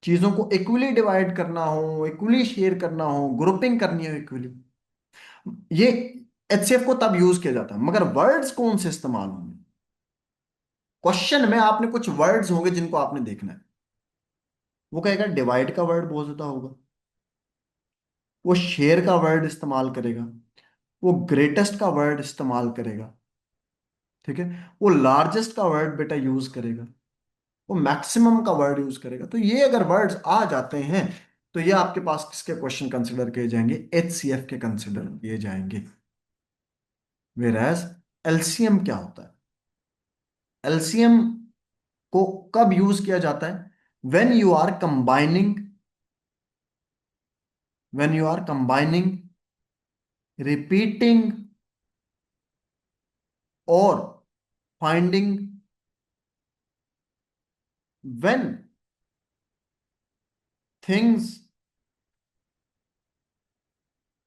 चीजों को इक्वली डिवाइड करना हो, इक्वली शेयर करना हो, ग्रुपिंग करनी हो इक्वली, ये एचसीएफ को तब यूज किया जाता है। मगर वर्ड्स कौन से इस्तेमाल होंगे? क्वेश्चन में आपने कुछ वर्ड्स होंगे जिनको आपने देखना है। वो कहेगा डिवाइड का वर्ड बहुत ज्यादा होगा, वो शेयर का वर्ड इस्तेमाल करेगा, वो ग्रेटेस्ट का वर्ड इस्तेमाल करेगा। ठीक है, वो लार्जेस्ट का वर्ड बेटा यूज करेगा, वो मैक्सिमम का वर्ड यूज करेगा। तो ये अगर वर्ड्स आ जाते हैं तो ये आपके पास किसके क्वेश्चन कंसिडर किए जाएंगे? एचसीएफ के कंसिडर किए जाएंगे। वेराज एलसीएम क्या होता है? एलसीएम को कब यूज किया जाता है? when you are combining when you are combining, repeating, or finding, when things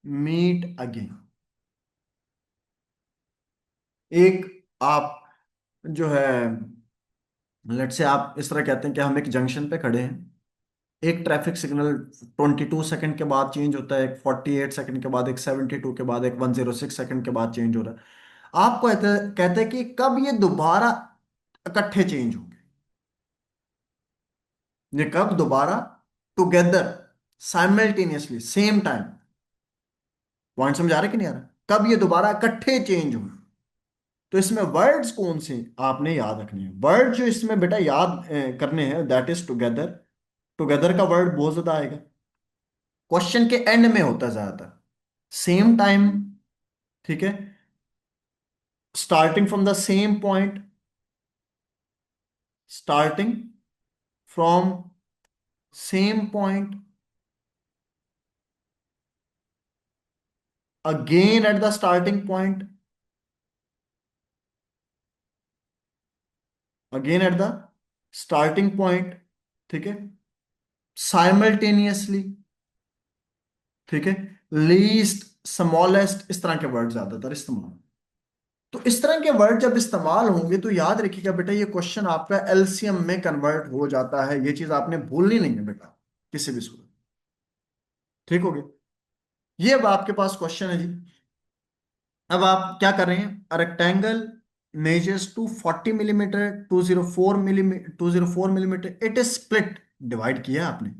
meet again। एक आप जो है, लेट से आप इस तरह कहते हैं कि हम एक जंक्शन पे खड़े हैं। एक ट्रैफिक सिग्नल 22 सेकंड के बाद चेंज होता है, एक 48 सेकंड के बाद, एक 72 के बाद, एक 106 सेकंड के बाद चेंज हो रहा है। आपको कहते हैं कि कब ये दोबारा इकट्ठे चेंज होंगे, ये कब दोबारा together, simultaneously, same time. Point समझ आ रहा है कि नहीं आ रहा, कब ये दोबारा इकट्ठे चेंज होंगे। तो इसमें वर्ड्स कौन से आपने याद रखने हैं, वर्ड जो इसमें बेटा याद करने हैं, दैट इज टुगेदर। टुगेदर का वर्ड बहुत ज्यादा आएगा, क्वेश्चन के एंड में होता है ज्यादातर। सेम टाइम, ठीक है, starting from the same point, starting from same point, again at the starting point, again at the starting point, ठीक है, साइमल्टेनियसली, ठीक है, लीस्ट, स्मॉलेस्ट, इस तरह के वर्ड ज्यादातर इस्तेमाल। तो इस तरह के वर्ड जब इस्तेमाल होंगे तो याद रखिएगा बेटा, ये क्वेश्चन आपका एलसीएम में कन्वर्ट हो जाता है। ये चीज आपने भूलनी नहीं है बेटा किसी भी सूरत। ठीक हो गया। ये अब आपके पास क्वेश्चन है जी। अब आप क्या कर रहे हैं, rectangle measures two 40 millimetre, 204 millimetre, 204 millimetre, it is split, divide किया आपने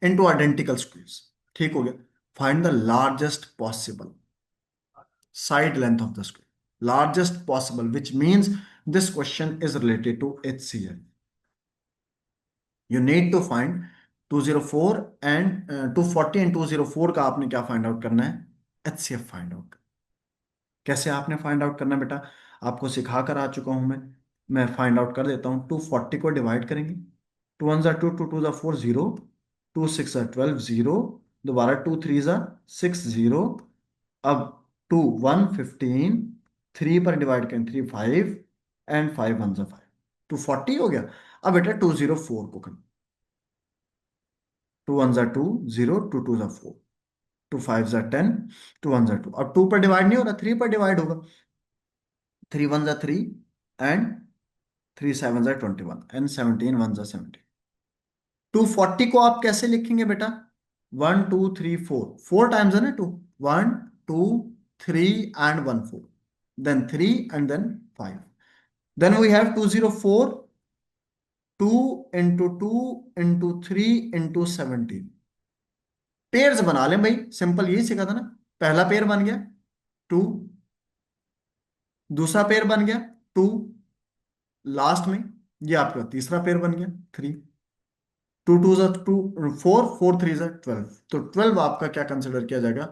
इनटू आइडेंटिकल स्क्वेयर्स। ठीक हो गया। Find the largest possible side length of the square, largest possible, which means this question is related to HCl. You need to find 204 and 240 and 204 का आपने क्या find out करना है, HCF फाइंड आउट। कैसे आपने फाइंड आउट करना है बेटा, आपको सिखा कर आ चुका हूं मैं फाइंड आउट कर देता हूं। 240 को डिवाइड करेंगे, 2 1 2, 2 2 4 0, 2 6 12 0, दोबारा 2 3 6 0, अब 2 1 15, 3 पर डिवाइड करें 3 5, एंड 5 1 5, 240 हो गया। अब बेटा 204 को करें, 2 1 2 0, 2 2 4, 2 5 10, 2 1 2, अब 2 पर डिवाइड नहीं हो रहा, 3 पर डिवाइड होगा, 3 1 3, एंड 3 7 21, एंड 17 1 17। 240 को आप कैसे लिखेंगे बेटा, 1 2 3 4, 4 टाइम्स है ना, 1 2 3 and 1 4, then 3 and then 5, then we have 204, 2 into 2 into 3 into 17। Pairs बना लें भाई, सिंपल यही सीखा था ना। पहला पेयर बन गया 2, दूसरा पेयर बन गया 2, लास्ट में ये आपका तीसरा पेयर बन गया 3। 2 2 4, 4 3 12, तो 12 आपका क्या कंसिडर किया जाएगा,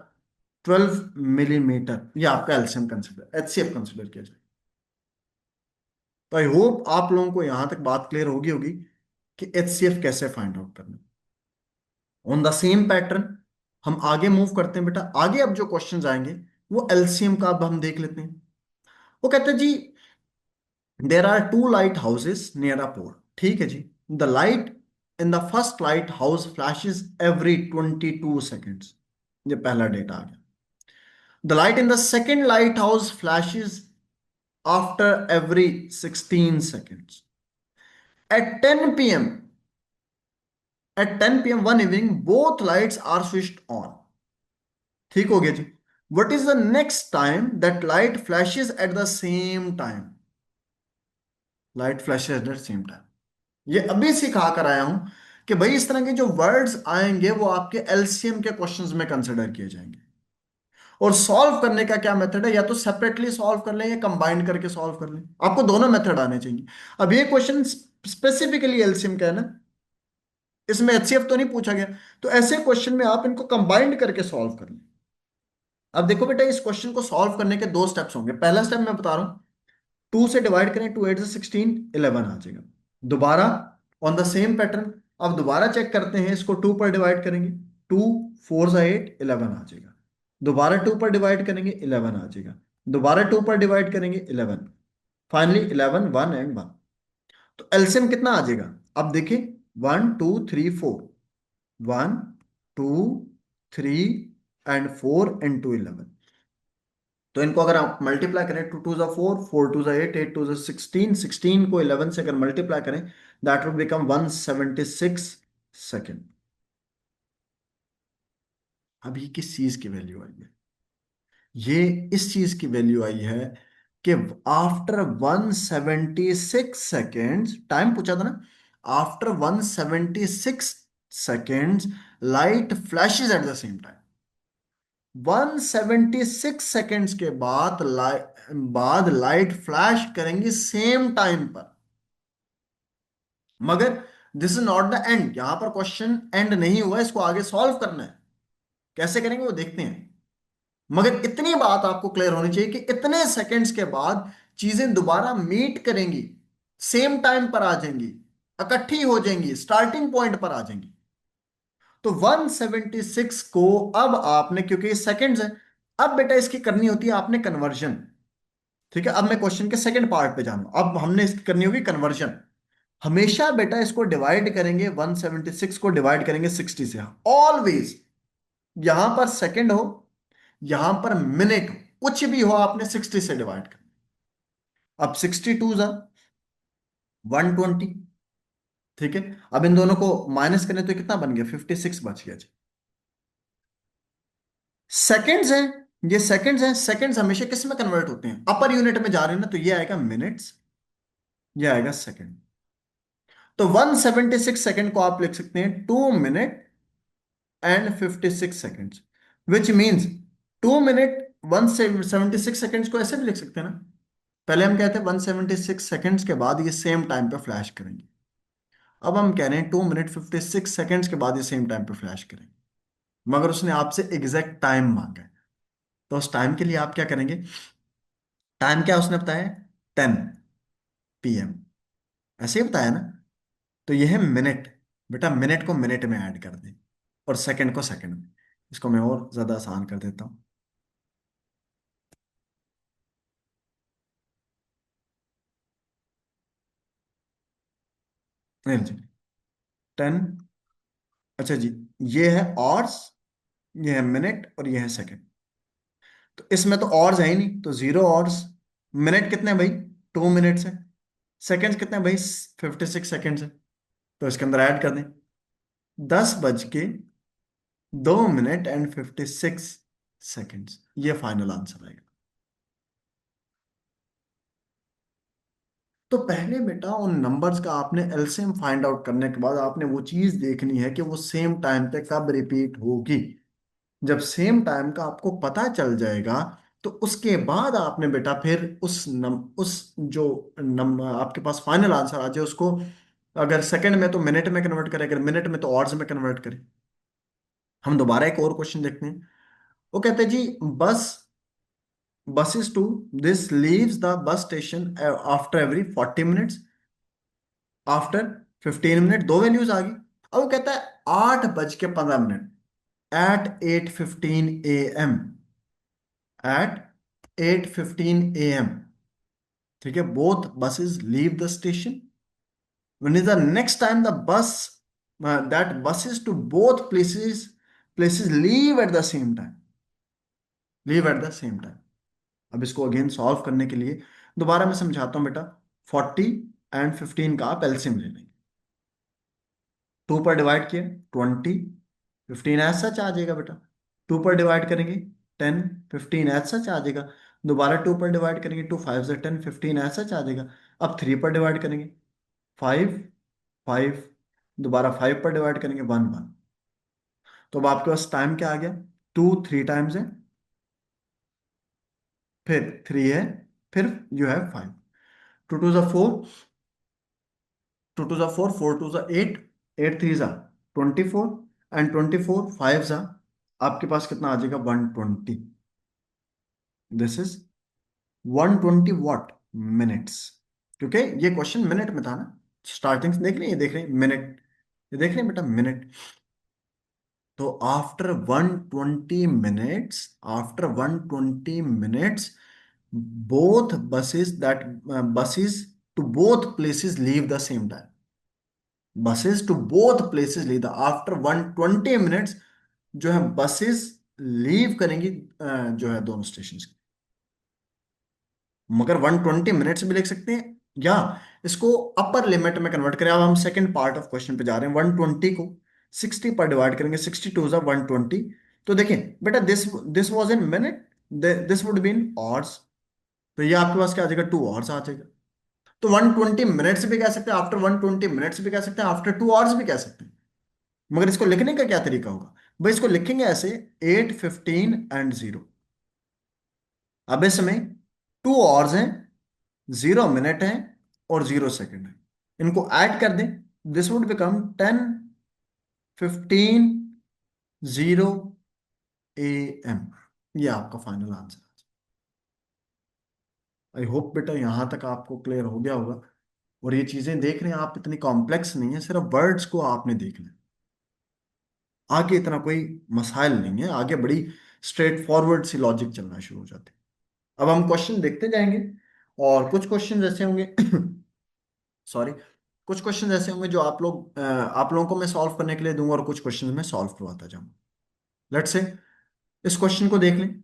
12 मिलीमीटर, ये आपका एलसीएम कंसिडर, एचसीएफ कंसिडर किया जाएगा। तो आई होप आप लोगों को यहां तक बात क्लियर होगी कि एचसीएफ कैसे फाइंड आउट करना। ऑन द सेम पैटर्न हम आगे मूव करते हैं बेटा। आगे अब जो क्वेश्चंस आएंगे वो एलसीएम का अब हम देख लेते हैं। वो कहते हैं जी, there are two lighthouses near a pole. ठीक है जी, the light in the first lighthouse flashes every 22 seconds, ये पहला डेटा आ गया। The light in the second lighthouse flashes after every 16 seconds। At 10 p.m. At 10 p.m. one evening, both lights are switched on। ठीक हो गया जी। What is the next time that light flashes at the same time? Light flashes at the same time। ये अभी सिखा कर आया हूं कि भाई इस तरह के जो वर्ड्स आएंगे वो आपके एलसीएम के क्वेश्चंस में कंसिडर किए जाएंगे। और सॉल्व करने का क्या मेथड है, या तो सेपरेटली सॉल्व कर लें या कंबाइन करके सॉल्व कर लें, आपको दोनों मेथड आने चाहिए। अब ये क्वेश्चन स्पेसिफिकली एलसीएम का है ना, इसमें एचसीएफ तो नहीं पूछा गया। तो ऐसे क्वेश्चन में आप इनको कंबाइंड करके सॉल्व कर लें। अब देखो बेटा, इस क्वेश्चन को सॉल्व करने के दो स्टेप्स होंगे। पहला स्टेप मैं बता रहा हूं, 2 से डिवाइड करें, 2 8 16, 11 आ जाएगा। दोबारा ऑन द सेम पैटर्न, अब दोबारा चेक करते हैं, इसको 2 पर डिवाइड करेंगे, 2 4 जा 8, 11 आ जाएगा। दोबारा 2 पर डिवाइड करेंगे, 11 आ जाएगा। दोबारा 2 पर डिवाइड करेंगे, 11। Finally 11, 1 and 1। तो एलसीएम कितना आ जाएगा? अब देखिए, 1 2 3 4, 1 2 3 एंड 4 एंड 2 11। तो इनको अगर आप मल्टीप्लाई करें, 2 2 जा 4, 4 2 जा 8, 8 2 जा 16, 16 को 11 से अगर मल्टीप्लाई करें, दैट विल बिकम 176 सेकेंड। अब ये किस चीज की वैल्यू आई है? ये इस चीज की वैल्यू आई है कि आफ्टर 176 सेकेंड्स, टाइम पूछा था ना, after 176 seconds light flashes at the same time. 176 seconds के बाद लाइट फ्लैश करेंगी सेम टाइम पर। मगर this is not the end, यहां पर क्वेश्चन एंड नहीं हुआ, इसको आगे सॉल्व करना है। कैसे करेंगे वो देखते हैं। मगर इतनी बात आपको क्लियर होनी चाहिए कि इतने सेकंड्स के बाद चीजें दोबारा मीट करेंगी, सेम टाइम पर आ जाएंगी, इकट्ठी हो जाएंगी, स्टार्टिंग पॉइंट पर आ जाएंगी। तो 176 को अब आपने, क्योंकि ये सेकंड्स है, अब बेटा इसकी करनी होती है आपने कन्वर्जन। ठीक है, अब मैं क्वेश्चन के सेकंड पार्ट पे जाऊँ, अब हमने इसकी करनी होगी कन्वर्जन। हमेशा बेटा इसको डिवाइड करेंगे, 176 को डिवाइड करेंगे 60 से, ऑलवेज। यहां पर सेकंड हो, यहां पर मिनट हो, कुछ भी हो, आपने 60 से डिवाइड करना। अब 62 जा 120। ठीक है, अब इन दोनों को माइनस करें तो कितना बन गया? 56 बच गया जी। सेकंड्स हैं, ये सेकंड्स हैं। सेकंड्स हमेशा किस में कन्वर्ट होते हैं? अपर यूनिट में जा रहे हैं ना, तो ये आएगा मिनट्स, ये आएगा सेकंड। तो 176 सेकंड को आप लिख सकते हैं 2 minute and 56 seconds, which means 2 minute 176 seconds को ऐसे भी लिख सकते हैं ना। पहले हम कहते हैं 176 सेकंड्स के बाद ये सेम टाइम पे फ्लैश करेंगे। अब हम कह रहे हैं 2 मिनट 56 सेकंड्स के बाद ये सेम टाइम पे फ्लैश करेंगे। मगर उसने आपसे एग्जैक्ट टाइम मांगा है, तो उस टाइम के लिए आप क्या करेंगे? टाइम क्या उसने बताया? 10 PM, ऐसे ही बताया ना। तो ये है मिनट। बेटा मिनट को मिनट में ऐड कर दें और सेकंड को सेकंड में। इसको मैं और ज्यादा आसान कर देता हूँ। नहीं जी, 10, अच्छा जी, ये है ऑर्स, ये है मिनट और ये है सेकंड। तो इसमें तो ऑर्स है ही नहीं, तो 0 ऑर्स। मिनट कितने हैं भाई? 2 मिनट्स है। सेकंड्स कितने हैं भाई? 56 सेकंड्स है। तो इसके अंदर ऐड कर दें, 10 बज के 2 मिनट एंड 56 सेकंड्स, ये फाइनल आंसर आएगा। तो पहले बेटा उन नंबर्स का आपने एलसीएम फाइंड आउट करने के बाद आपने वो चीज देखनी है कि वो सेम टाइम पे कब रिपीट होगी। जब सेम टाइम का आपको पता चल जाएगा, तो उसके बाद आपने बेटा फिर उस जो आपके पास फाइनल आंसर आ जाए उसको, अगर सेकंड में तो मिनट में कन्वर्ट करें, अगर मिनट में तो आवर्स में कन्वर्ट करें। हम दोबारा एक और क्वेश्चन देखते हैं। वो कहते हैं जी, बस buses to this leaves the bus station after every 40 minutes, after 15 minute, दो वैल्यूज आ गई। अब वो कहता है 8 बज के 15 मिनट, एट 8:15 AM, एट 8:15 AM। ठीक है, both buses leave the station. when is the next time the bus that buses to both places leave at the same time, leave at the same time. अब इसको again solve करने के लिए दोबारा मैं समझाता हूं बेटा। 40 एंड 15 का आप एलसीएम ले लेंगे। 2 पर डिवाइड किया 20, 15 एज सच आ जाएगा बेटा। 2 पर डिवाइड करेंगे 10, 15 एज सच आ जाएगा। दोबारा 2 पर डिवाइड करेंगे, 2 5 10, 15 एज सच आ जाएगा। अब 3 पर डिवाइड करेंगे, 5 5। दोबारा 5 पर डिवाइड करेंगे, 1 1। तो अब आपके पास टाइम क्या आ गया? 2 3 टाइम्स है, फिर 3 है, फिर यू हैव 5। 2 2 जा 4, 2 2 जा 4, 4 2 जा 8, 8 3 जा 24, एंड 24 5 जा, आपके पास कितना आ जाएगा? 120। दिस इज 120 वॉट मिनट्स, क्योंकि ये क्वेश्चन मिनट में था ना। स्टार्टिंग से देख रहे हैं, ये देख रहे हैं मिनट, ये देख रहे हैं बेटा, मिनट। तो after 120 minutes both buses to both places leave the same time. Buses to both places leave the after 120 minutes, जो है बसेस लीव करेंगी जो है दोनों स्टेशन। मगर 120 मिनट्स भी लिख सकते हैं, या इसको अपर लिमिट में कन्वर्ट करें। अब हम सेकंड पार्ट ऑफ क्वेश्चन पे जा रहे हैं। 120 को 60 पर डिवाइड करेंगे, 60 2 120। तो देखिए बेटा, this this was in minute, this would be in hours. तो ये आपके पास क्या आ जाएगा, 2 आवर्स आ जाएगा। तो 120 मिनट्स भी कह सकते हैं, आफ्टर 120 मिनट्स भी कह सकते हैं, आफ्टर 2 आवर्स भी कह सकते हैं। मगर इसको लिखने का क्या तरीका होगा भाई, इसको लिखेंगे ऐसे, 8 15 एंड 0। अब इसमें 2 आवर्स हैं, 0 मिनट है, और 0 सेकेंड है। इनको ऐड कर दें, दिस वुड बिकम 10 15 0 AM। ये आपका फाइनल आंसर। आई होप बेटा यहां तक आपको क्लियर हो गया होगा। और ये चीजें देख रहे हैं आप, इतनी कॉम्प्लेक्स नहीं है, सिर्फ वर्ड्स को आपने देखना है। आगे इतना कोई मसाइल नहीं है, आगे बड़ी स्ट्रेट फॉरवर्ड सी लॉजिक चलना शुरू हो जाती है। अब हम क्वेश्चन देखते जाएंगे, और कुछ क्वेश्चन ऐसे होंगे सॉरी, कुछ क्वेश्चन ऐसे होंगे जो आप लोगों को मैं सॉल्व करने के लिए दूंगा, और कुछ क्वेश्चन मैं सॉल्व करवाता जाऊंगा। लेट्स से इस क्वेश्चन को देख लें।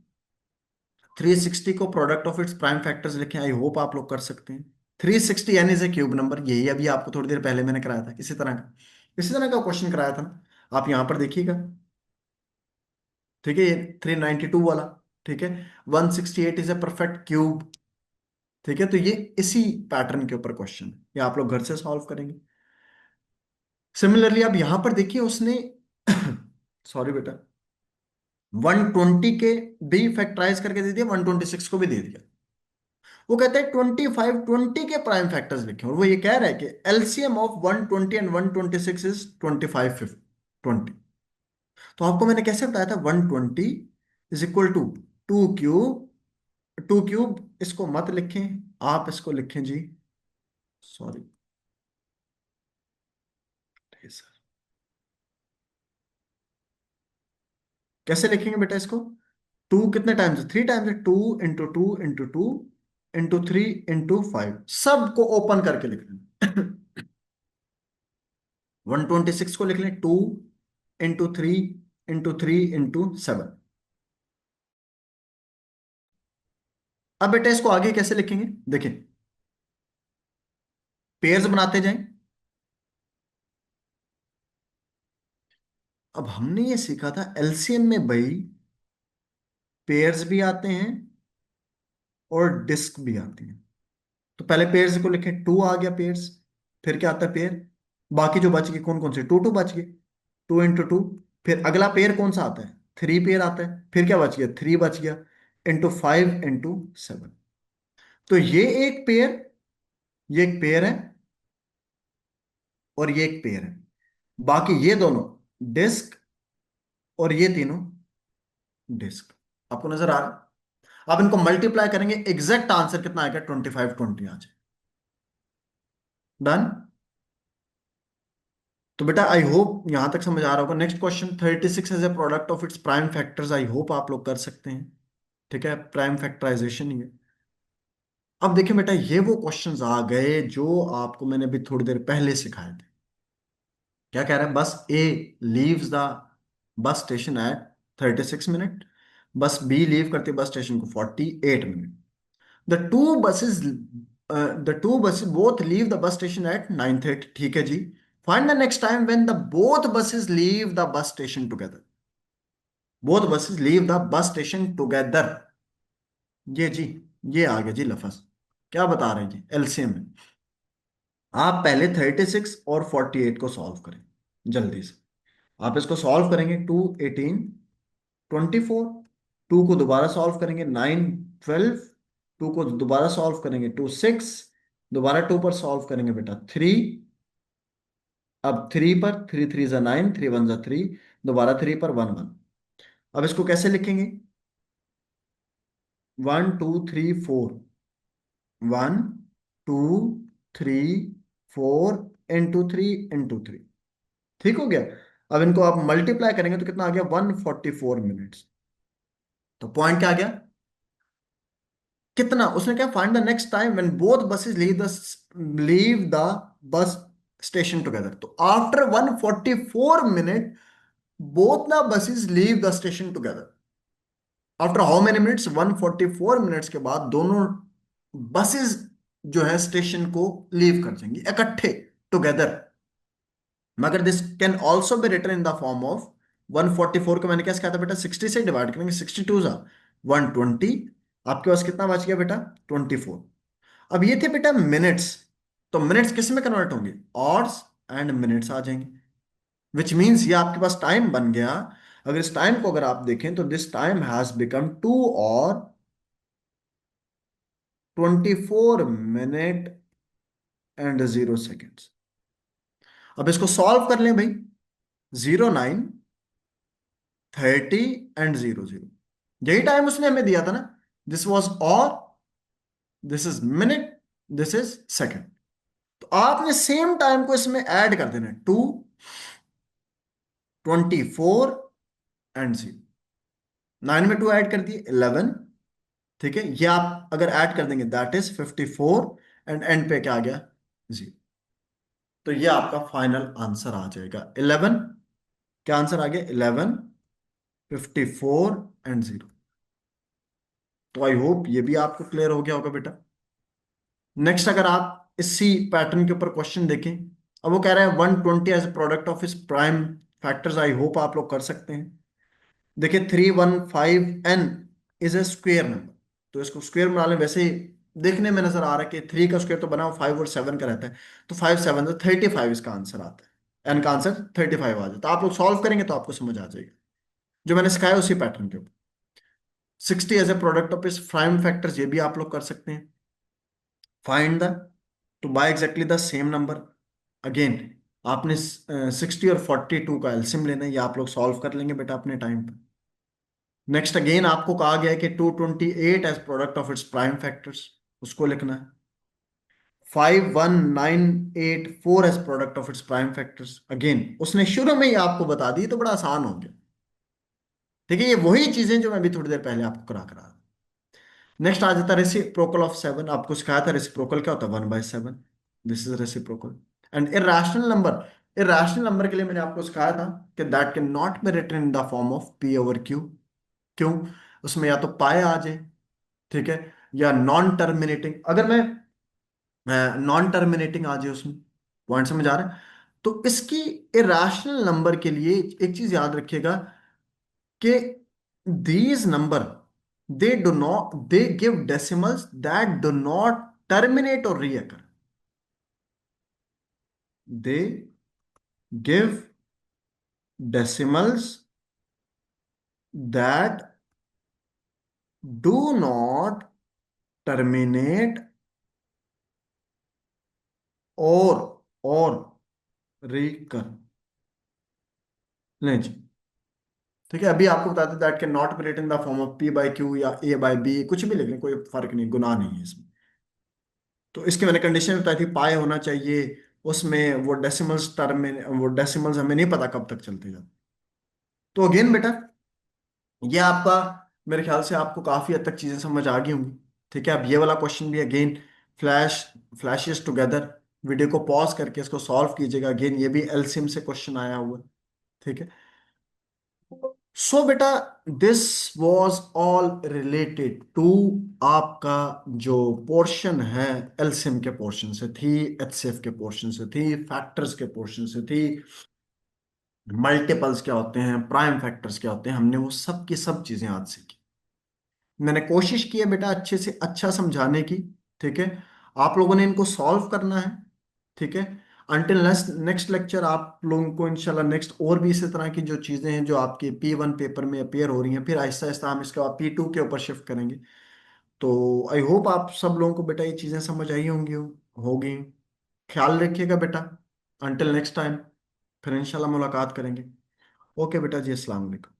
360 को product of its prime factors लिखें। आई होप आप लोग कर सकते हैं। 360 यानी इज ए क्यूब नंबर, यही अभी आपको थोड़ी देर पहले मैंने कराया था, इसी तरह का क्वेश्चन कराया था ना। आप यहां पर देखिएगा, ठीक है, ये 392 वाला, ठीक है। 168 इज ए परफेक्ट क्यूब, ठीक है। तो ये इसी पैटर्न के ऊपर क्वेश्चन है, ये आप लोग घर से सॉल्व करेंगे। सिमिलरली आप यहां पर देखिए, उसने सॉरी बेटा, 120 के भी फैक्टराइज करके दे दिया, 126 को भी दे दिया। वो कहता है 25 20 के प्राइम फैक्टर्स लिखे, और वो ये कह रहा है कि एलसीएम ऑफ 120 एंड 126 इज 25 20। तो आपको मैंने कैसे बताया था, 120 is equal to 2 cube, 2 cube, इसको मत लिखें, आप इसको लिखें जी, सॉरी सर, कैसे लिखेंगे बेटा इसको, टू कितने टाइम्स, 3 टाइम्स है, 2 इंटू 2 इंटू 2 इंटू 3 इंटू 5, सबको ओपन करके लिख लें। 126 को लिख लें 2 इंटू 3 इंटू 3 इंटू 7। अब बेटा इसको आगे कैसे लिखेंगे, देखिए, पेयर्स बनाते जाएं। अब हमने ये सीखा था एलसीएम में भाई, पेयर्स भी आते हैं और डिस्क भी आती हैं। तो पहले पेयर्स को लिखें, 2 आ गया पेयर्स, फिर क्या आता है पेयर, बाकी जो बच गए कौन कौन से, 2 2 बच गए, 2 इंटू 2। फिर अगला पेयर कौन सा आता है, 3 पेयर आता है, फिर क्या बच गया, 3 बच गया, इंटू 5 इंटू 7। तो ये एक पेयर है, और ये एक पेयर है। बाकी ये दोनों डिस्क, और ये तीनों डिस्क। आपको नजर आ रहा है। आप इनको मल्टीप्लाई करेंगे, एग्जैक्ट आंसर कितना आएगा, 25 20 आ जाए। डन। तो बेटा आई होप यहां तक समझ आ रहा होगा। Next question, 36 as a product of its prime factors. I hope आप लोग कर सकते हैं, ठीक है, प्राइम फैक्टराइजेशन ही है। अब देखिए बेटा, ये वो क्वेश्चंस आ गए जो आपको मैंने अभी थोड़ी देर पहले सिखाए थे। क्या कह रहा है, bus A leaves the bus station at 36 minute, bus B leave करती है बस स्टेशन को 48 minute. The two buses the two buses both leave the bus station at 9:30, ठीक है जी। Find the next time when the both buses leave the bus station together. Both buses leave the bus station together, ये जी, ये आ गया जी लफज। क्या बता रहे हैं जी, एलसीएम में। आप पहले 36 और 48 को सॉल्व करें जल्दी से। आप इसको सॉल्व करेंगे, 2 18 24, 2 को दोबारा सॉल्व करेंगे, 9 12, 2 को दोबारा सॉल्व करेंगे, 2 6, दोबारा 2 पर सॉल्व करेंगे बेटा 3। अब 3 पर, 3 3 9, 3 1 3, दोबारा 3 पर 1 1। अब इसको कैसे लिखेंगे, 1 2 3 4, 1 2 3 4 इंटू 3 इंटू 3। ठीक हो गया। अब इनको आप मल्टीप्लाई करेंगे तो कितना आ गया, 144 मिनट्स। तो पॉइंट क्या आ गया, कितना उसने क्या, find the next time when both buses leave the bus station together. तो after 144 minute both the buses leave the station together. After how many minutes, 144 minutes के बाद दोनों बसेस जो है स्टेशन को लीव कर जाएंगी इकट्ठे, टुगेदर। मगर this can also be written in the form of 144 को मैंने क्या कहा था बेटा, 60 से डिवाइड करेंगे, 62 जा 120। आपके पास कितना बच गया बेटा, 24। अब ये थे बेटा मिनट्स। तो मिनट्स किस में कन्वर्ट होंगे, आवर्स एंड मिनट्स आ जाएंगे। विच मीन्स ये आपके पास टाइम बन गया। अगर इस टाइम को अगर आप देखें तो दिस टाइम हैज बिकम 2 और 24 मिनट एंड 0 सेकेंड्स। अब इसको सॉल्व कर लें भाई, 09, 30 एंड 00, यही टाइम उसने हमें दिया था ना। दिस वॉज और, this is minute, this is second. तो आपने सेम टाइम को इसमें ऐड कर देना, 2, 24 एंड 0। 9 में 2 ऐड कर दिए, 11। ठीक है, ये आप अगर ऐड कर देंगे दैट इज 54, एंड एंड पे क्या आ गया, 0। तो ये आपका फाइनल आंसर आ जाएगा 11। क्या आंसर आ गया, 11, 54 एंड 0। तो आई होप ये भी आपको क्लियर हो गया होगा बेटा। नेक्स्ट अगर आप इसी पैटर्न के ऊपर क्वेश्चन देखें, अब वो कह रहा है 120 एज प्रोडक्ट ऑफ इस प्राइम फैक्टर्स। आई होप आप लोग कर सकते हैं। देखिए 315n is a square number, तो इसको स्क्वेयर बना लें। वैसे ही देखने में नजर आ रहा है कि 3 का स्क्वेयर तो बना हुआ 5 और 7 का रहता है, तो 5 7 तो 35 इसका आंसर आता है। एन का आंसर 35 आ जाता है। आप लोग सॉल्व करेंगे तो आपको समझ आ जाएगा, जो मैंने सिखाया उसी पैटर्न के ऊपर। 60 एज ए प्रोडक्ट ऑफ इस प्राइम फैक्टर्स, ये भी आप लोग कर सकते हैं। Find the, two by exactly the same number. Again आपने 60 और 42 का एलसीएम लेना है, ये आप लोग सॉल्व कर लेंगे बेटा अपने टाइम पे। नेक्स्ट अगेन आपको कहा गया है कि 228 as product of its prime factors, उसको लिखना है। 51984 as product of its prime factors, again उसने शुरू में ही आपको बता दी तो बड़ा आसान हो गया। ठीक है, ये वही चीजें जो मैं अभी थोड़ी देर पहले आपको करा करा। नेक्स्ट आ जाता है रेसिप्रोकल ऑफ 7। आपको सिखाया था रेसिप्रोकल क्या होता है, 1/7। This is reciprocal. And irrational number, irrational number के लिए मैंने आपको सिखाया था कि that can not be written in the form of p/q। क्यों, उसमें या तो पाए आ जाए, ठीक है, या नॉन टर्मिनेटिंग। अगर मैं नॉन टर्मिनेटिंग आ जाए उसमें, पॉइंट समझ आ रहा है। तो इसकी इरेशनल नंबर के लिए एक चीज याद रखिएगा कि these number, they give decimals that do not terminate or reoccur. They give decimals that do not terminate or recur। नहीं जी, ठीक है, अभी आपको बताते that can not be written in the form of p/q या a/b, कुछ भी लिख लें, कोई फर्क नहीं, गुनाह नहीं है इसमें। तो इसकी मैंने कंडीशन बताई थी, पाए होना चाहिए उसमें, वो डेसिमल्स टर्म में, वो डेसिमल्स हमें नहीं पता कब तक चलते जाते। तो अगेन बेटा, ये आपका, मेरे ख्याल से आपको काफी हद तक चीजें समझ आ गई होंगी। ठीक है, अब ये वाला क्वेश्चन भी again, flash flashes together, video को पॉज करके इसको सॉल्व कीजिएगा। अगेन ये भी एलसीएम से क्वेश्चन आया हुआ है। ठीक है, सो बेटा this was all related to आपका जो पोर्शन है, एलसीएम के पोर्शन से थी, एचसीएफ के पोर्शन से थी, फैक्टर्स के पोर्शन से थी, मल्टीपल्स क्या होते हैं, प्राइम फैक्टर्स क्या होते हैं, हमने वो सब की सब चीजें आज सीखी। मैंने कोशिश की है बेटा अच्छे से अच्छा समझाने की। ठीक है, आप लोगों ने इनको सॉल्व करना है। ठीक है, अंटिल नेक्स्ट लेक्चर आप लोगों को इंशाल्लाह नेक्स्ट और भी इसी तरह की जो चीज़ें हैं जो आपके P1 पेपर में अपेयर हो रही हैं, फिर आहिस्ता आहिस्ता हम इसके बाद P2 के ऊपर शिफ्ट करेंगे। तो आई होप आप सब लोगों को बेटा ये चीज़ें समझ आई होंगी, होगी। ख्याल रखिएगा बेटा, अंटिल नेक्स्ट टाइम, फिर इंशाल्लाह मुलाकात करेंगे। ओके बेटा जी, अस्सलाम वालेकुम।